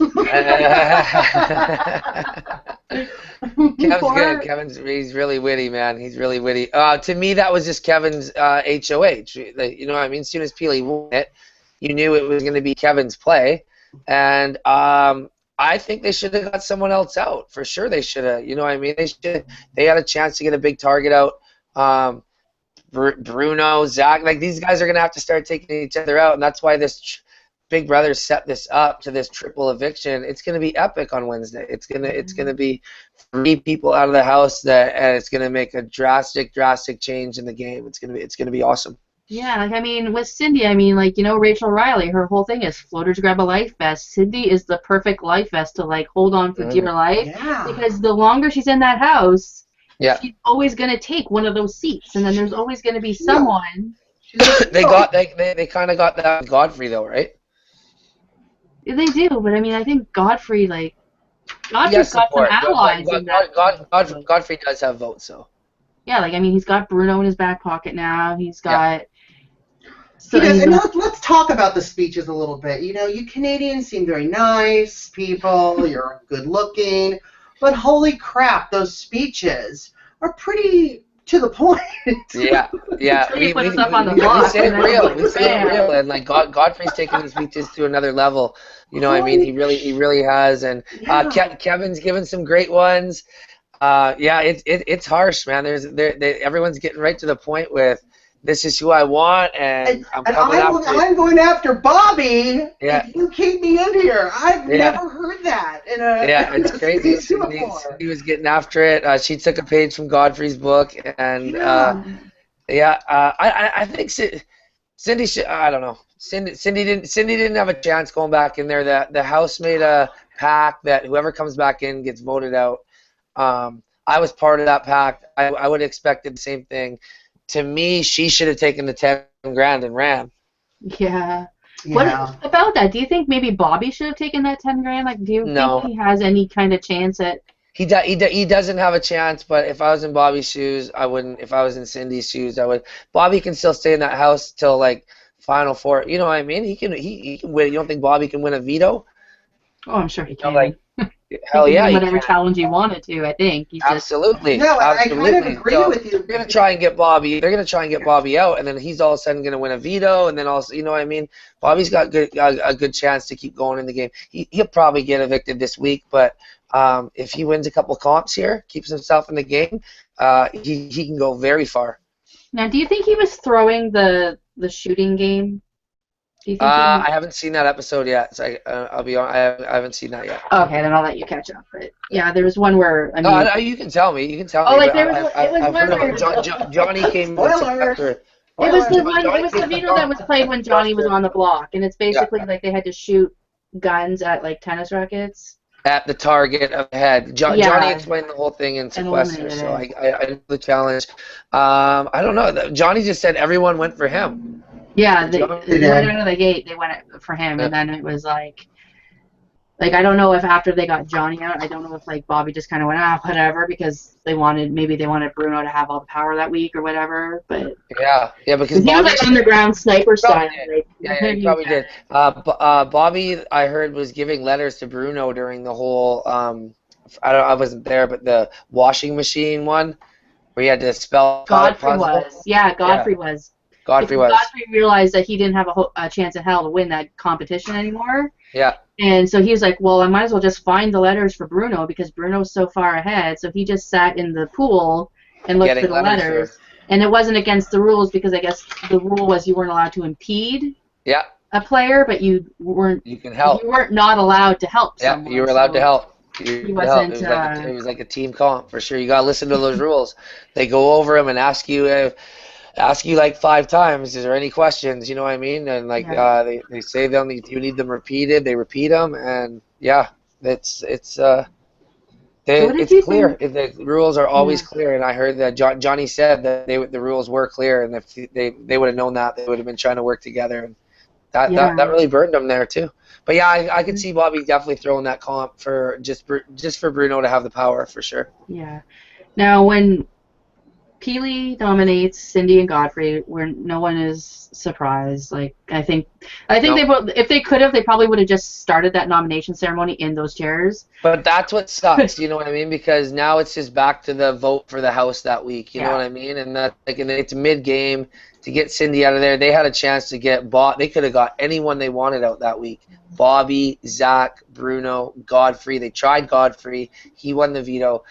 Kevin's good. He's really witty, man. He's really witty. To me, that was just Kevin's HOH. You know what I mean? As soon as Peely won it, you knew it was going to be Kevin's play. And I think they should have got someone else out. For sure they should have. You know what I mean? They had a chance to get a big target out. Bruno, Zach, like these guys are going to have to start taking each other out, and that's why this Big Brother set this up to this triple eviction. It's going to be epic on Wednesday. It's going to be 3 people out of the house and it's going to make a drastic change in the game. It's going to be awesome. Yeah, like I mean, with Cindy, I mean, like, you know, Rachel Riley, her whole thing is floaters grab a life vest. Cindy is the perfect life vest to like hold on for dear life, because the longer she's in that house, she's always going to take one of those seats, and then there's always going to be someone. They kind of got that with Godfrey though, right? They do, but I mean, I think Godfrey's got some allies in that. Godfrey does have votes, so. Yeah, like I mean, he's got Bruno in his back pocket now. He's got. So, and let's talk about the speeches a little bit. You know, you Canadians seem very nice people. You're good looking. But holy crap, those speeches are pretty to the point. Yeah. We put stuff on the block. We say it real, and like Godfrey's taking these speeches to another level. You know what I mean? He really has, and Kevin's given some great ones. It's harsh, man. Everyone's getting right to the point with this is who I want, and I'm coming after I'm going after Bobby. Yeah. If you keep me in here. I've Yeah. never heard that in a it's crazy. Cindy Cindy was getting after it. She took a page from Godfrey's book, and I think Cindy should. I don't know. Cindy didn't have a chance going back in there. The house made a pact that whoever comes back in gets voted out. I was part of that pact. I would have expected the same thing. To me, she should have taken the 10 grand and ran. Yeah. What about that? Do you think maybe Bobby should have taken that 10 grand? Like, do you think he has any kind of chance at? He doesn't have a chance, but if I was in Bobby's shoes, I wouldn't. If I was in Cindy's shoes, I would. Bobby can still stay in that house till like Final Four. You know what I mean? He can win. You don't think Bobby can win a veto? Oh, I'm sure he can. Hell yeah, whatever challenge he wanted to. I think. Absolutely. Absolutely. I kind of agree with you. They're gonna try and get Bobby. They're gonna try and get Bobby out, and then he's all of a sudden gonna win a veto, and then also, you know what I mean? Bobby's got a good chance to keep going in the game. He'll probably get evicted this week, but if he wins a couple comps here, keeps himself in the game, he can go very far. Now, do you think he was throwing the shooting game? Do you think I haven't seen that episode yet, so I'll be honest, I haven't seen that yet. Okay, then I'll let you catch up. But yeah, there was one where you can tell me. You can tell me. Oh, like there was it was one where Johnny came after. It was the video that was played when Johnny was on the block, and it's basically like they had to shoot guns at like tennis rackets. At the target of the head. Johnny explained the whole thing in Sequester, so I know the challenge. I don't know. Johnny just said everyone went for him. Yeah, they went out of the gate. They went for him, and then it was like I don't know if after they got Johnny out, I don't know if like Bobby just kind of went whatever because maybe they wanted Bruno to have all the power that week or whatever. But yeah, because he was like underground sniper style. He probably did. Bobby, I heard, was giving letters to Bruno during the whole. I wasn't there, but the washing machine one where he had to spell. Godfrey was. Yeah, Godfrey was. Godfrey realized that he didn't have a chance in hell to win that competition anymore. Yeah. And so he was like, well, I might as well just find the letters for Bruno because Bruno's so far ahead. So he just sat in the pool and looked for the letters. And it wasn't against the rules because I guess the rule was you weren't allowed to impede a player, but you can help. You weren't not allowed to help someone. Yeah, you were allowed to help. It was like a team comp for sure. You got to listen to those rules. They go over them and ask you like 5 times, is there any questions, you know what I mean? And like they say them, you need them repeated, they repeat them, and it's clear. The rules are always clear, and I heard that Johnny said that the rules were clear, and if they would have known that, they would have been trying to work together, and that really burned them there too. But yeah, I could see Bobby definitely throwing that comp for just for Bruno to have the power for sure. Yeah. Now when Peely nominates Cindy and Godfrey, where no one is surprised. Like I think they would, if they could have, they probably would have just started that nomination ceremony in those chairs. But that's what sucks, you know what I mean? Because now it's just back to the vote for the house that week, you know what I mean? And that and it's mid-game to get Cindy out of there. They had a chance to get They could have got anyone they wanted out that week. Bobby, Zach, Bruno, Godfrey. They tried Godfrey. He won the veto.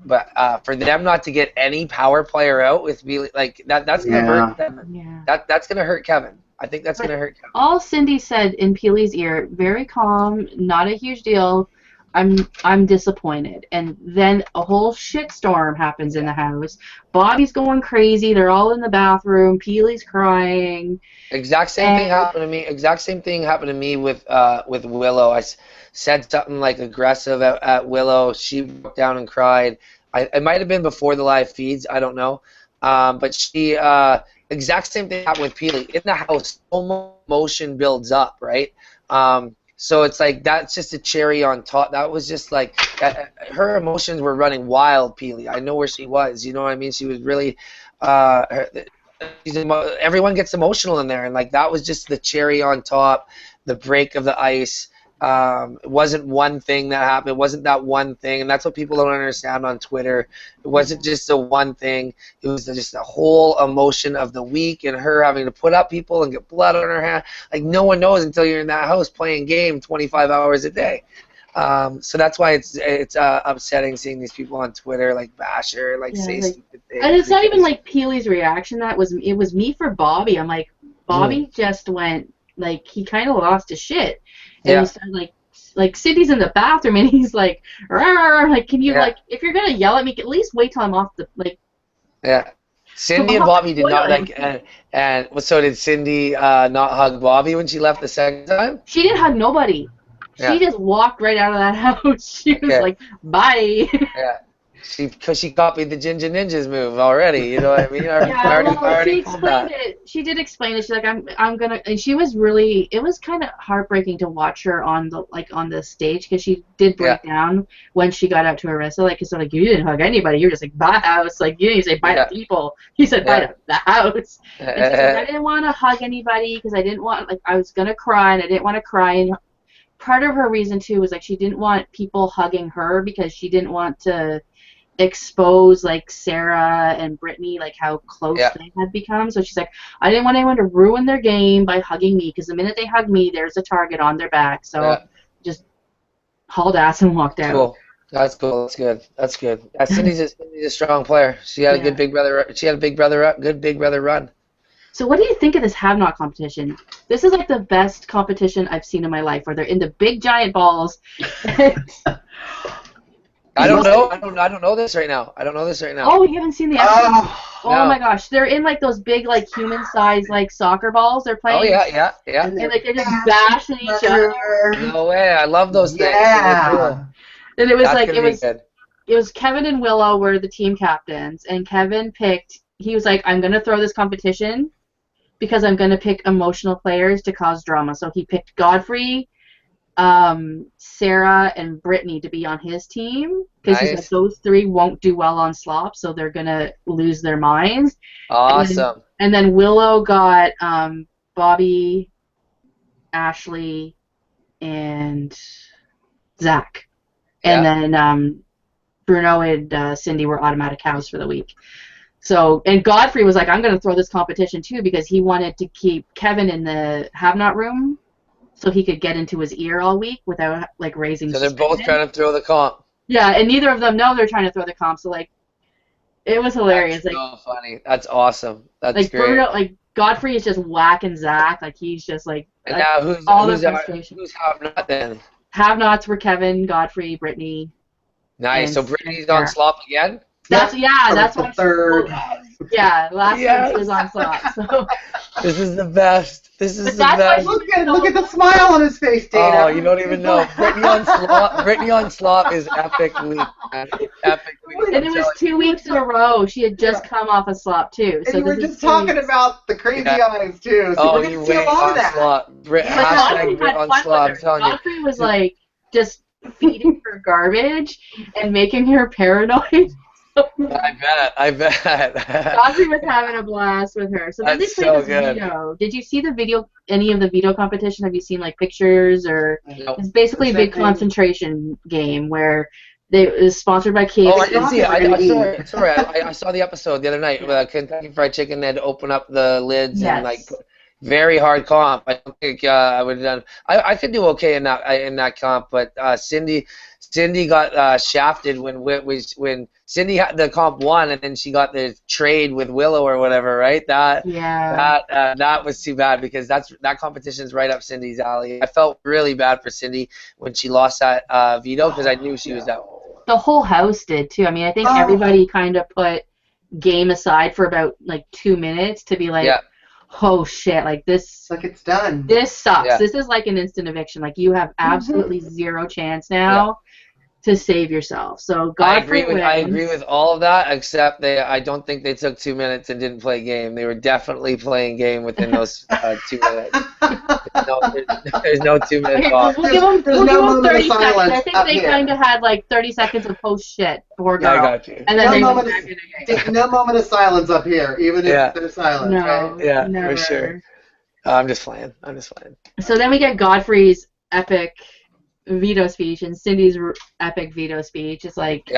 But for them not to get any power player out with that's gonna hurt them. Yeah. That's gonna hurt Kevin. I think that's gonna hurt Kevin. All Cindy said in Peely's ear, very calm, not a huge deal. I'm disappointed. And then a whole shitstorm happens in the house. Bobby's going crazy. They're all in the bathroom. Peely's crying. Exact same thing happened to me. Exact same thing happened to me with Willow. I said something like aggressive at Willow. She broke down and cried. It might have been before the live feeds. I don't know. But she exact same thing happened with Peely. In the house, emotion builds up, right? So it's like that's just a cherry on top. That was just like her emotions were running wild, Peely. I know where she was. You know what I mean? She was really everyone gets emotional in there, and like that was just the cherry on top, the break of the ice. It wasn't one thing that happened. It wasn't that one thing, and that's what people don't understand on Twitter. It wasn't just the one thing. It was just the whole emotion of the week and her having to put up people and get blood on her hand. Like no one knows until you're in that house playing game 25 hours a day. So that's why it's upsetting seeing these people on Twitter like bash her, like say stupid things. And it's not even like Peely's reaction. It was me for Bobby. I'm like, Bobby just went like he kind of lost his shit, and he started like Cindy's in the bathroom and he's like, "Rawr," like can you like if you're gonna yell at me, at least wait till I'm off the like. Yeah. Cindy and Bobby did not like, and so did Cindy not hug Bobby when she left the second time? She didn't hug nobody. She just walked right out of that house. She was like, bye. Yeah. Because she copied the Ginger Ninjas move already, you know what I mean? She did explain it. She's like, I'm gonna, and she was really. It was kind of heartbreaking to watch her on the stage because she did break down when she got out to Arissa. Like, cause like you didn't hug anybody. You were just like bye house. Like you didn't say bye to people. You said bye to the house. And she's like, I didn't want to hug anybody because I didn't want I was gonna cry and I didn't want to cry. And part of her reason too was like she didn't want people hugging her because she didn't want to expose like Sarah and Brittany, like how close they had become. So she's like, I didn't want anyone to ruin their game by hugging me because the minute they hug me, there's a target on their back. So just hauled ass and walked out. Cool. That's cool. That's good. That's good. Cindy's a strong player. She had a good big brother. She had a good big brother run. So what do you think of this have-not competition? This is like the best competition I've seen in my life, where they're in the big giant balls. I don't know. I don't know this right now. Oh, you haven't seen the episode? Oh my gosh, they're in like those big like human-sized like soccer balls. They're playing. Oh yeah. And like they're just bashing each other. No way! I love those things. Yeah. And it was it was Kevin and Willow were the team captains, and Kevin picked. He was like, I'm gonna throw this competition because I'm gonna pick emotional players to cause drama. So he picked Godfrey, Sarah, and Brittany to be on his team because he said those three won't do well on slop, so they're gonna lose their minds. Awesome. And then Willow got Bobby, Ashley, and Zach, and then Bruno and Cindy were automatic house for the week. So, and Godfrey was like, I'm gonna throw this competition too because he wanted to keep Kevin in the have-not room so he could get into his ear all week without like raising. So they're both trying to throw the comp. Yeah, and neither of them know they're trying to throw the comp. So like, it was hilarious. That's so funny. That's awesome. That's like great. Bruno, like Godfrey is just whacking Zach. Like he's just like. And now who's have-not then? Have-nots were Kevin, Godfrey, Brittany. Nice. So Brittany's on slop again. That's what third. Yeah, last week was on slop. So. This is the best. This is the best. Look at the smile on his face, Dana. Oh, you don't even know. Brittany on slop is epically. And it was 2 weeks in a row. She had just come off a slop too. And so you were just talking about the crazy eyes too. So we're gonna see a lot of that. Hashtag Brit on slop. I'm telling you. Godfrey was like just feeding her garbage and making her paranoid. I bet. Godfrey was having a blast with her. So then they played this veto. Did you see the video? Any of the veto competition? Have you seen like pictures or? No. It's basically a big concentration game where it was sponsored by KFC. Oh, I didn't see it. Sorry. I saw the episode the other night with Kentucky Fried Chicken. They had to open up the lids and like. Very hard comp. I don't think I would have done. I could do okay in that comp, but Cindy got shafted when Cindy had the comp won, and then she got the trade with Willow or whatever, right? That was too bad because that competition's right up Cindy's alley. I felt really bad for Cindy when she lost that veto because I knew she was out. The whole house did too. I mean, I think everybody kind of put game aside for about like 2 minutes to be like. Oh shit, like this like it's done. This sucks. This is like an instant eviction. Like you have absolutely zero chance now to save yourself. So Godfrey I agree with all of that except I don't think they took 2 minutes and didn't play game. They were definitely playing game within those 2 minutes. There's no 2 minute off. We'll give them 30 seconds. I think they kind of had like 30 seconds of post shit before go. I got you. And then no moment of silence up here, even if they're silent. No, yeah, never. For sure. I'm just playing. So then we get Godfrey's epic veto speech and Cindy's epic veto speech. It's like,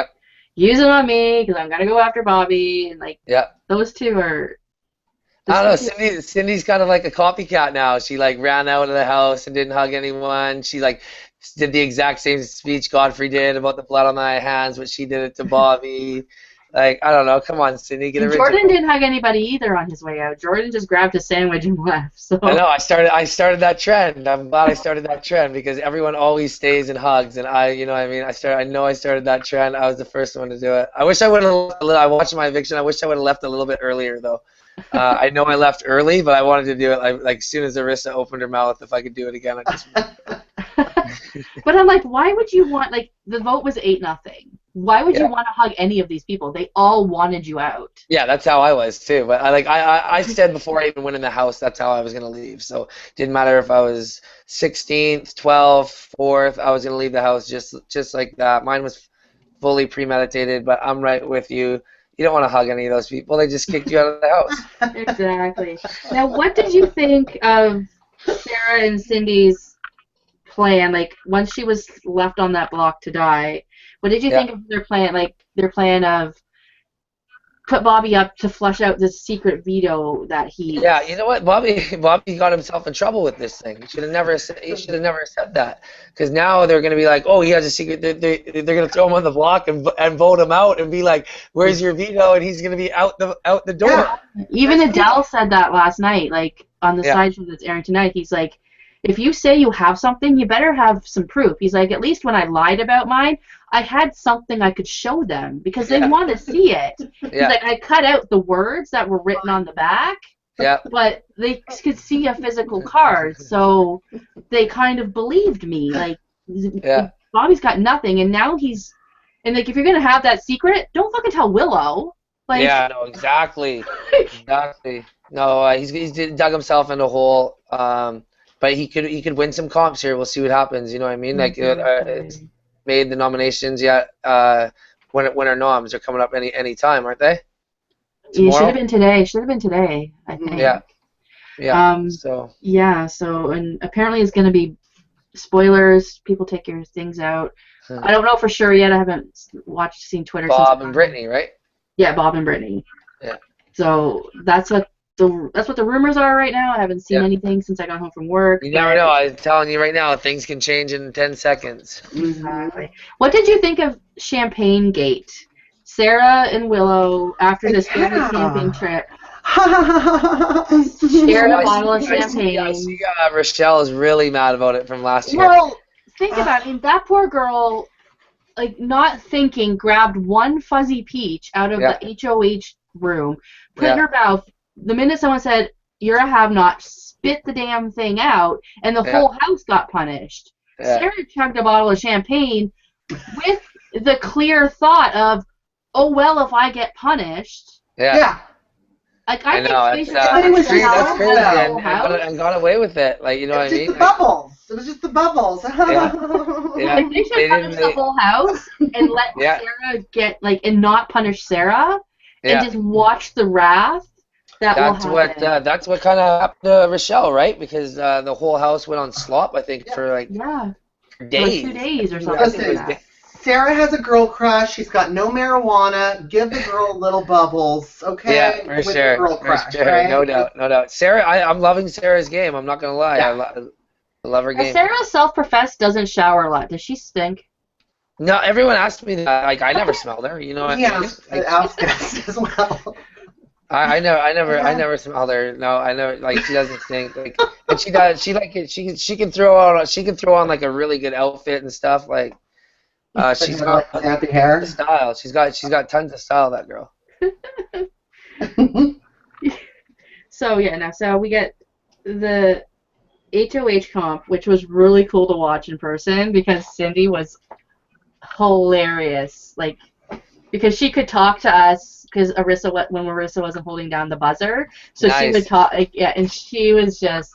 use it on me because I'm gonna go after Bobby, and like, those two are. I don't know. Cindy's kind of like a copycat now. She like ran out of the house and didn't hug anyone. She like did the exact same speech Godfrey did about the blood on my hands, what she did it to Bobby. Like, I don't know. Come on, Cindy, get And original. Jordan didn't hug anybody either on his way out. Jordan just grabbed a sandwich and left. So I know. I started that trend. I'm glad I started that trend because everyone always stays and hugs, and you know what I mean. I started that trend. I was the first one to do it. I wish I would have. I watched my eviction. I wish I would have left a little bit earlier though. I know I left early, but I wanted to do it like as soon as Arissa opened her mouth. If I could do it again, I just. But I'm like, why would you want, like, the vote was 8-0. Why would you want to hug any of these people? They all wanted you out. Yeah, that's how I was too. But I said before I even went in the house, that's how I was gonna leave. So it didn't matter if I was 16th, 12th, 4th. I was gonna leave the house just like that. Mine was fully premeditated. But I'm right with you. You don't want to hug any of those people. They just kicked you out of the house. Exactly. Now, what did you think of Sarah and Cindy's plan? Like, once she was left on that block to die, what did you think of their plan? Like, their plan of put Bobby up to flush out the secret veto that he. Yeah, you know what? Bobby got himself in trouble with this thing. He should have never said that. Because now they're going to be like, oh, he has a secret. They're going to throw him on the block and vote him out and be like, where's your veto? And he's going to be out the door. Yeah. Even Adele said that last night, like on the side show that's airing tonight. He's like, if you say you have something, you better have some proof. He's like, at least when I lied about mine, I had something I could show them because they want to see it. He's like, I cut out the words that were written on the back, but they could see a physical card, so they kind of believed me. Like, Bobby's got nothing, and now he's, and like, if you're gonna have that secret, don't fucking tell Willow. Like, yeah, no, exactly, exactly. No, he's dug himself in a hole. But he could win some comps here. We'll see what happens. You know what I mean? Like, it's made the nominations yet. Winter noms are coming up any time, aren't they? Tomorrow? It should have been today. Should have been today, I think. Yeah. Yeah. So and apparently it's going to be spoilers. People take your things out. I don't know for sure yet. I haven't seen Twitter. Bob and Brittany, right? Yeah, Bob and Brittany. Yeah. So that's what the rumors are right now. I haven't seen anything since I got home from work. You never know. I'm telling you right now, things can change in 10 seconds. Exactly. What did you think of Champagne Gate? Sarah and Willow, after this family camping trip, shared a bottle of champagne. I see Rochelle is really mad about it from last year. Well, think about it. That poor girl, like, not thinking, grabbed one fuzzy peach out of the HOH room, put it in her mouth. The minute someone said, you're a have-not, spit the damn thing out, and the whole house got punished. Sarah chugged a bottle of champagne with the clear thought of, oh, well, if I get punished. Yeah. Like, I know, think that's crazy, and got away with it. Like, you know what I mean? The bubbles. It was just the bubbles. Like, they should punish the whole house and let Sarah get, like, and not punish Sarah, and just watch the wrath. That's what kind of happened to Rochelle, right? Because the whole house went on slop, I think, for like days. Like 2 days or something. Sarah has a girl crush. She's got no marijuana. Give the girl little bubbles, okay? Yeah, for sure. Girl crush, for sure. right? No doubt. Sarah, I'm loving Sarah's game. I'm not gonna lie. I love her game. Sarah self-professed doesn't shower a lot. Does she stink? No, everyone asked me that. Like, I never smelled her. You know what I mean? Like, asked us as well. I never smelled her. No, I never, like, she doesn't stink. Like, and she does. She can throw on like a really good outfit and stuff. Like, she's got nappy hair. Style. She's got tons of style. That girl. So we get the HOH comp, which was really cool to watch in person because Cindy was hilarious. Like, because she could talk to us. Because when Marissa wasn't holding down the buzzer, so she would talk, and she was just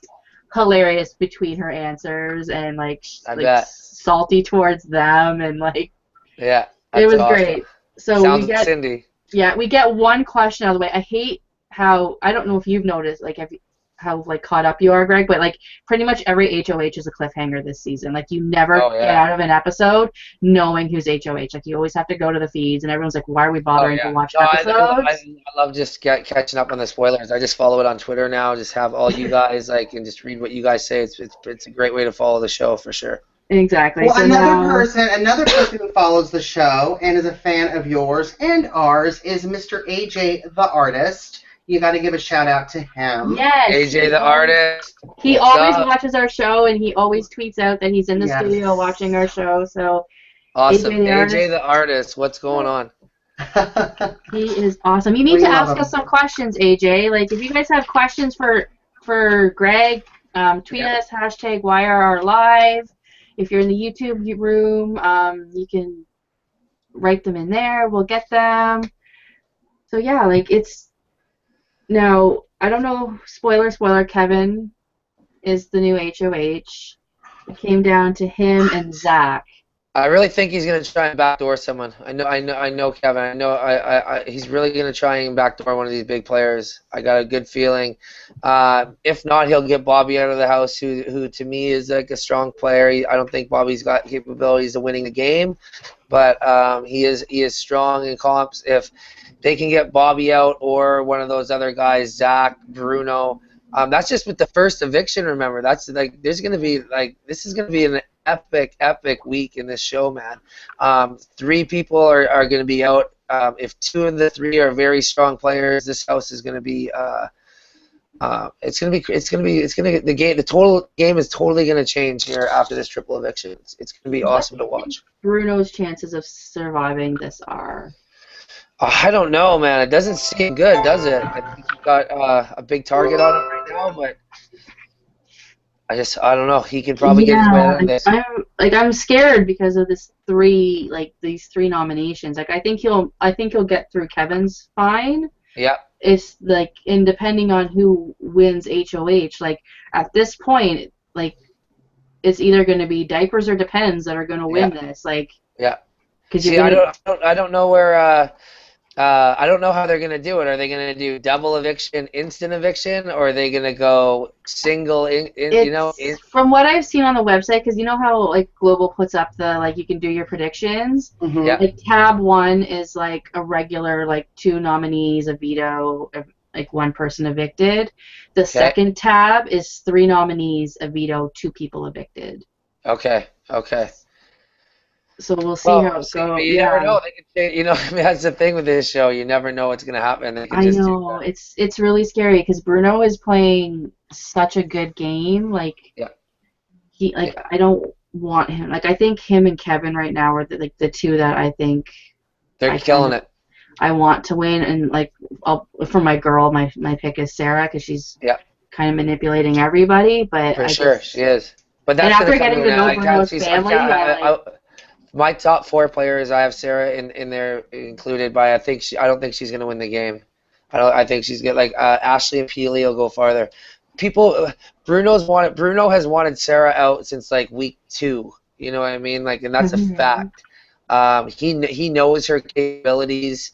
hilarious between her answers and like salty towards them and like it was awesome. Great. So Sounds like Cindy. Yeah, we get one question out of the way. I hate how I don't know if you've noticed how like caught up you are, Greg, but like pretty much every HOH is a cliffhanger this season. Like you never get out of an episode knowing who's HOH. Like you always have to go to the feeds, and everyone's like, "Why are we bothering to watch episodes?" I love just catching up on the spoilers. I just follow it on Twitter now. Just have all you guys and just read what you guys say. It's a great way to follow the show for sure. Exactly. Well, So another person who follows the show and is a fan of yours and ours is Mr. AJ the artist. You got to give a shout out to him. yes, AJ the artist. he What's always up? watches our show, and he always tweets out that he's in the studio watching our Yes. show. So Awesome. AJ the AJ artist, the artist. What's going on? he is awesome. You need We to love ask us him. some questions, AJ. Like if you guys have questions for Greg, tweet us #YRRLive. If you're in the YouTube room, you can write them in there. We'll get them. So yeah, like it's now. I don't know. Spoiler. Kevin is the new HOH. It came down to him and Zach. I really think he's gonna try and backdoor someone. I know Kevin. He's really gonna try and backdoor one of these big players. I got a good feeling. If not, he'll get Bobby out of the house, who to me is like a strong player. I don't think Bobby's got capabilities of winning the game, but he is strong in comps. If they can get Bobby out or one of those other guys, Zach, Bruno. That's just with the first eviction. Remember, that's like this is gonna be an epic week in this show, man. 3 people are going to be out. If 2 of the 3 are very strong players, this house is going to be. The total game is totally going to change here after this triple eviction. It's going to be awesome to watch. Bruno's chances of surviving this are. I don't know, man. It doesn't seem good, does it? I think he's got a big target on him right now, but. I don't know. He can probably get his way out of this. I'm scared because of these 3 nominations. Like I think he'll get through Kevin's fine. Yeah. It's like, and depending on who wins HOH, like at this point, like it's either going to be Diapers or Depends that are going to win this. Like. Yeah. Because I don't know where. I don't know how they're going to do it. Are they going to do double eviction, instant eviction, or are they going to go single? From what I've seen on the website, because you know how like Global puts up the like you can do your predictions. Mm-hmm. Yeah. Like tab 1 is like a regular like 2 nominees, a veto, like 1 person evicted. The second tab is 3 nominees, a veto, 2 people evicted. Okay. So we'll see how it goes. You never know. They can, that's the thing with this show. You never know what's going to happen. I know. It's really scary because Bruno is playing such a good game. Like, I don't want him. Like, I think him and Kevin right now are the 2 that I think they're killing it. I want to win, and like, for my girl, my pick is Sarah because she's kind of manipulating everybody. But for sure, she is. But that's after getting to know Bruno's family, my top 4 players, I have Sarah in there included, but I don't think she's going to win the game. I think she's good. Like Ashley and Peely will go farther. Bruno has wanted Sarah out since like week 2. You know what I mean? Like, and that's a fact. He knows her capabilities.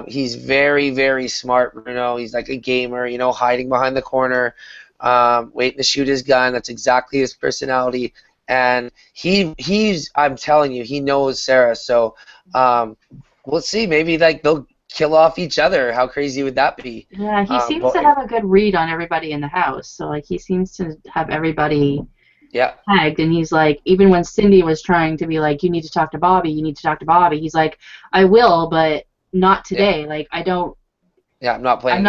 He's very, very smart, Bruno. He's like a gamer, hiding behind the corner, waiting to shoot his gun. That's exactly his personality. And I'm telling you, he knows Sarah. So we'll see. Maybe like they'll kill off each other. How crazy would that be? Yeah, he seems to have a good read on everybody in the house. So like he seems to have everybody tagged. And he's like, even when Cindy was trying to be like, you need to talk to Bobby, he's like, I will, but not today. Yeah. Like I don't. Yeah, I'm not playing. You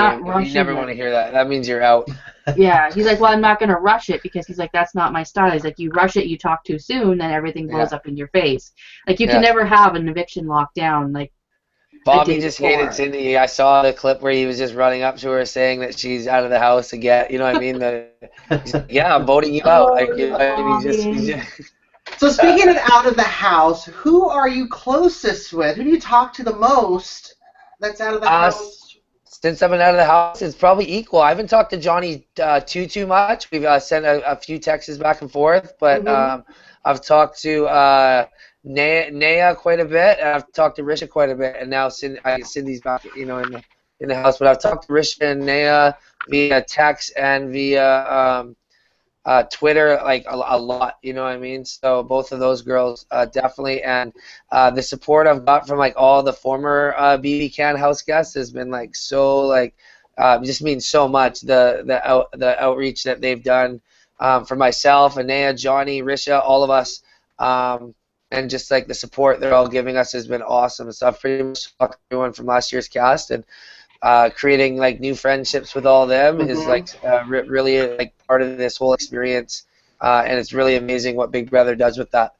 never want to hear that. That means you're out. Yeah, he's like, well, I'm not going to rush it because he's like, that's not my style. He's like, you rush it, you talk too soon, then everything blows up in your face. Like, you can never have an eviction lockdown. Like, Bobby just hated Cindy. I saw the clip where he was just running up to her saying that she's out of the house again. You know what I mean? He's like, yeah, I'm voting you out. Like, he's just... So speaking of out of the house, who are you closest with? Who do you talk to the most that's out of the house? Since I've been out of the house, it's probably equal. I haven't talked to Johnny too much. We've sent a few texts back and forth, but I've talked to Naya quite a bit, and I've talked to Risha quite a bit, and now Cindy's back, in the house. But I've talked to Risha and Naya via text and via Twitter, like a lot, you know what I mean? So both of those girls definitely, and the support I've got from like all the former BBCAN House guests has been like so like just means so much. The outreach that they've done for myself, Anaya, Johnny, Risha, all of us. and just like the support they're all giving us has been awesome. So I've pretty much talked to everyone from last year's cast, and creating like new friendships with all of them is like really like part of this whole experience, and it's really amazing what Big Brother does with that.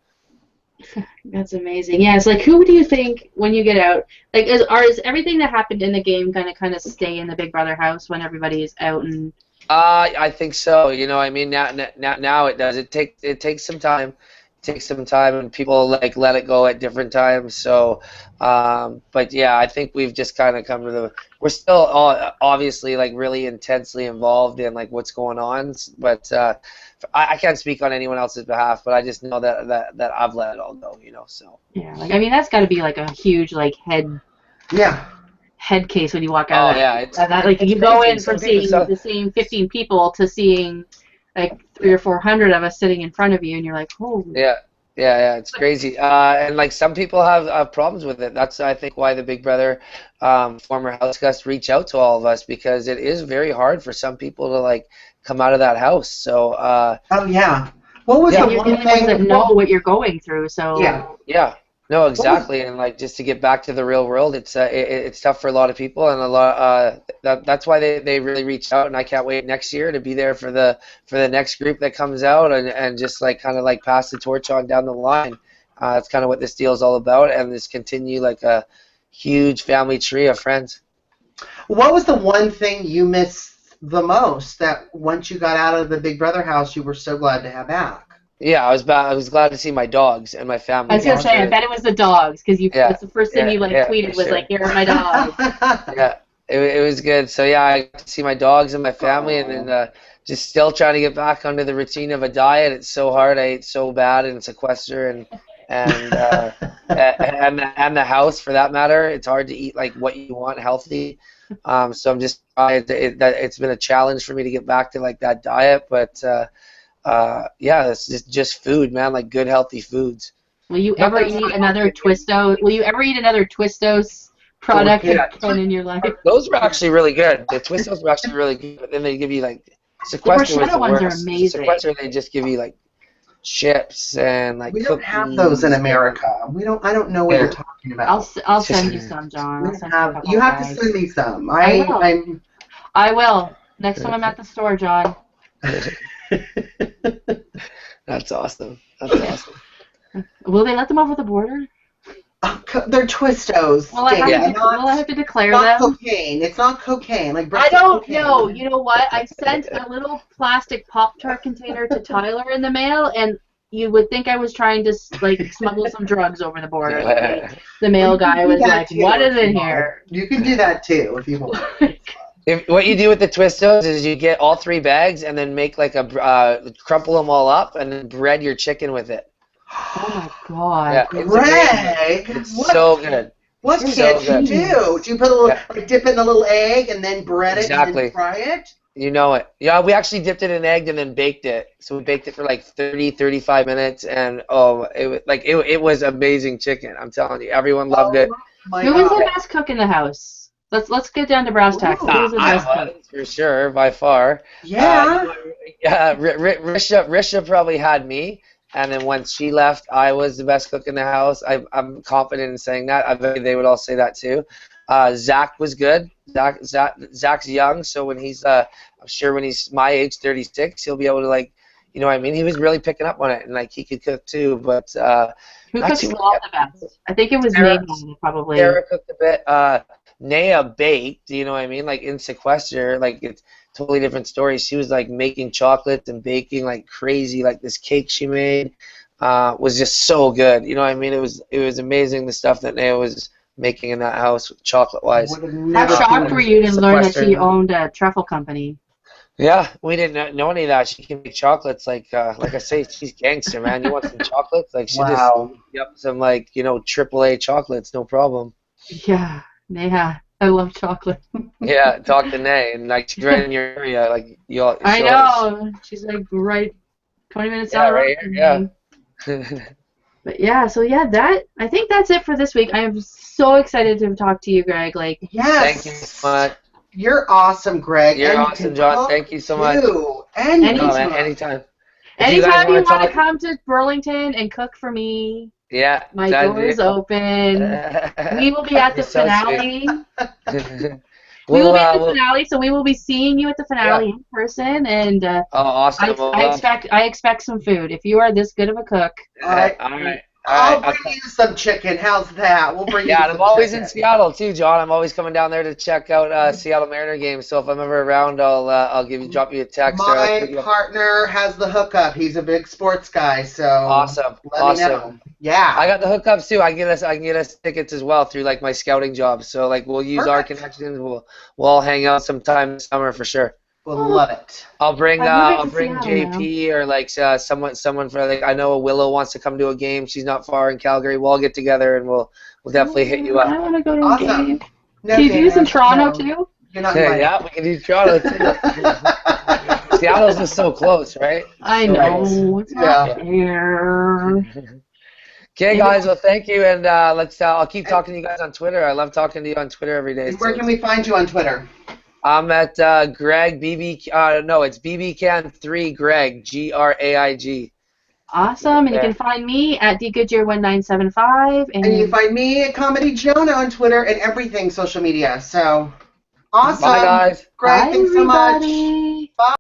That's amazing. Yeah, it's like, who do you think when you get out, like, is everything that happened in the game gonna kind of stay in the Big Brother house when everybody is out? And I think so. You know, I mean, now it does. It takes some time. It takes some time, and people like let it go at different times. So, but yeah, I think we've just kind of come to the. We're still obviously like really intensely involved in like what's going on, but I can't speak on anyone else's behalf. But I just know that I've let it all go. You know, so. Yeah, like, I mean, that's got to be like a huge like head case when you walk out. Oh yeah, it's like you go in from seeing so, the same 15 people to seeing like 300 or 400 of us sitting in front of you, and you're like, oh. Yeah, it's crazy. And like some people have problems with it. That's I think why the Big Brother former house guests reach out to all of us, because it is very hard for some people to like come out of that house. So. Oh yeah. What was the one thing that know what you're going through? So. Yeah. No, exactly, and like just to get back to the real world, it's tough for a lot of people, and a lot that's why they really reach out, and I can't wait next year to be there for the next group that comes out, and just like kind of like pass the torch on down the line. That's kind of what this deal is all about, and just continue like a huge family tree of friends. What was the one thing you missed the most that once you got out of the Big Brother house you were so glad to have back? Yeah, I was glad to see my dogs and my family. I was gonna say, I bet it was the dogs, because that's the first thing you tweeted was like, "Here are my dogs." Yeah, it was good. So yeah, I got to see my dogs and my family, and then just still trying to get back under the routine of a diet. It's so hard. I ate so bad in sequester and the house for that matter. It's hard to eat like what you want healthy. So I'm just trying it's been a challenge for me to get back to like that diet, but. Yeah, it's just food, man, like good healthy foods. Will you ever eat another Twistos? Will you ever eat another Twistos product in your life? Those were actually really good. The Twistos were actually really good, but then they give you like sequester was the ones worst. are amazing. Sequester, they just give you like chips and like. We don't have those in America. I don't know what you're talking about. I'll send you some, John. You have to send me some. I will. Next time I'm at the store, John. That's awesome. That's awesome. Will they let them over the border? They're Twistos. Will I have to declare them? Not cocaine. It's not cocaine. Like I don't know. You know what? I sent a little plastic Pop-Tart container to Tyler in the mail, and you would think I was trying to like smuggle some drugs over the border. The mail guy was like, "What is in here?" You can do that too if you want. What you do with the Twistos is you get all 3 bags and then make like crumple them all up and then bread your chicken with it. Oh my god! Yeah, Greg, it's so good. What can't you do? Do you put a little dip it in a little egg and then bread it and then fry it? You know it. Yeah, we actually dipped it in egg and then baked it. So we baked it for like 30-35 minutes, and it was amazing chicken. I'm telling you, everyone loved it. Who was the best cook in the house? Let's get down to brass tacks. I was, for sure, by far. Yeah. Risha probably had me, and then once she left, I was the best cook in the house. I'm confident in saying that. I bet they would all say that too. Zach was good. Zach's young, so when he's I'm sure when he's my age, 36, he'll be able to like, you know what I mean? He was really picking up on it, and like he could cook too. But who cooked the best? I think it was Nate probably. Sarah cooked a bit. Naya baked, you know what I mean? Like in sequester, like it's totally different story. She was like making chocolates and baking like crazy. Like this cake she made was just so good. You know what I mean? It was amazing the stuff that Naya was making in that house, chocolate wise. How shocked were you to learn that she owned a truffle company? Yeah, we didn't know any of that. She can make chocolates like I say, she's gangster, man. You want some chocolates? Like she just some like, you know, AAA chocolates, no problem. Yeah. Neha, I love chocolate. Yeah, talk to Nay, and like she's right in your area, like you all. I know. She's like right 20 minutes down the road. Yeah. But yeah, so yeah, I think that's it for this week. I am so excited to talk to you, Greg. Like, yes. Thank you so much. You're awesome, Greg. You're awesome, John. Thank you so much. And anytime. Anytime. Anytime you wanna want to talk, come to Burlington and cook for me, yeah, my that, door is open. We will be that'd at be the so sweet. finale. We will We'll, be at the we'll, finale, so we will be seeing you at the Yeah. finale in person, and oh, awesome. Well, I expect some food. If you are this good of a cook, All right. all right. I'll bring you some chicken. How's that? We'll bring Yeah, you and some I'm always chicken. in Seattle too, John. I'm always coming down there to check out Seattle Mariner games. So if I'm ever around, I'll drop you a text or I'll My hit you up. partner has the hookup. He's a big sports guy, so Awesome, let me know. Yeah. I got the hookups too. I can get us tickets as well through like my scouting job. So like we'll use our Perfect. connections. We'll all hang out sometime this summer for sure. We'll love it. I'll bring I'm moving to JP or like someone for like I know Willow wants to come to a game. She's not far in Calgary. We'll all get together and we'll definitely hit you I up. want to go to a Awesome. game. No, Can you do this in Dan, Toronto no. too? You're not invited. Yeah, we can do Toronto too. Seattle's just so close, right? I So know close. it's not Yeah. fair. Okay, guys. Well, thank you, and let's. I'll keep talking to you guys on Twitter. I love talking to you on Twitter every day. And where can we find you on Twitter? I'm at Graig BB. No, it's BBCAN3 Graig Graig. Awesome, and you can find me at dgoodyear1975. And you can find me at Comedy Jonah on Twitter and everything social media. So awesome. Bye, guys. Greg, Bye, thanks so much. everybody. Bye.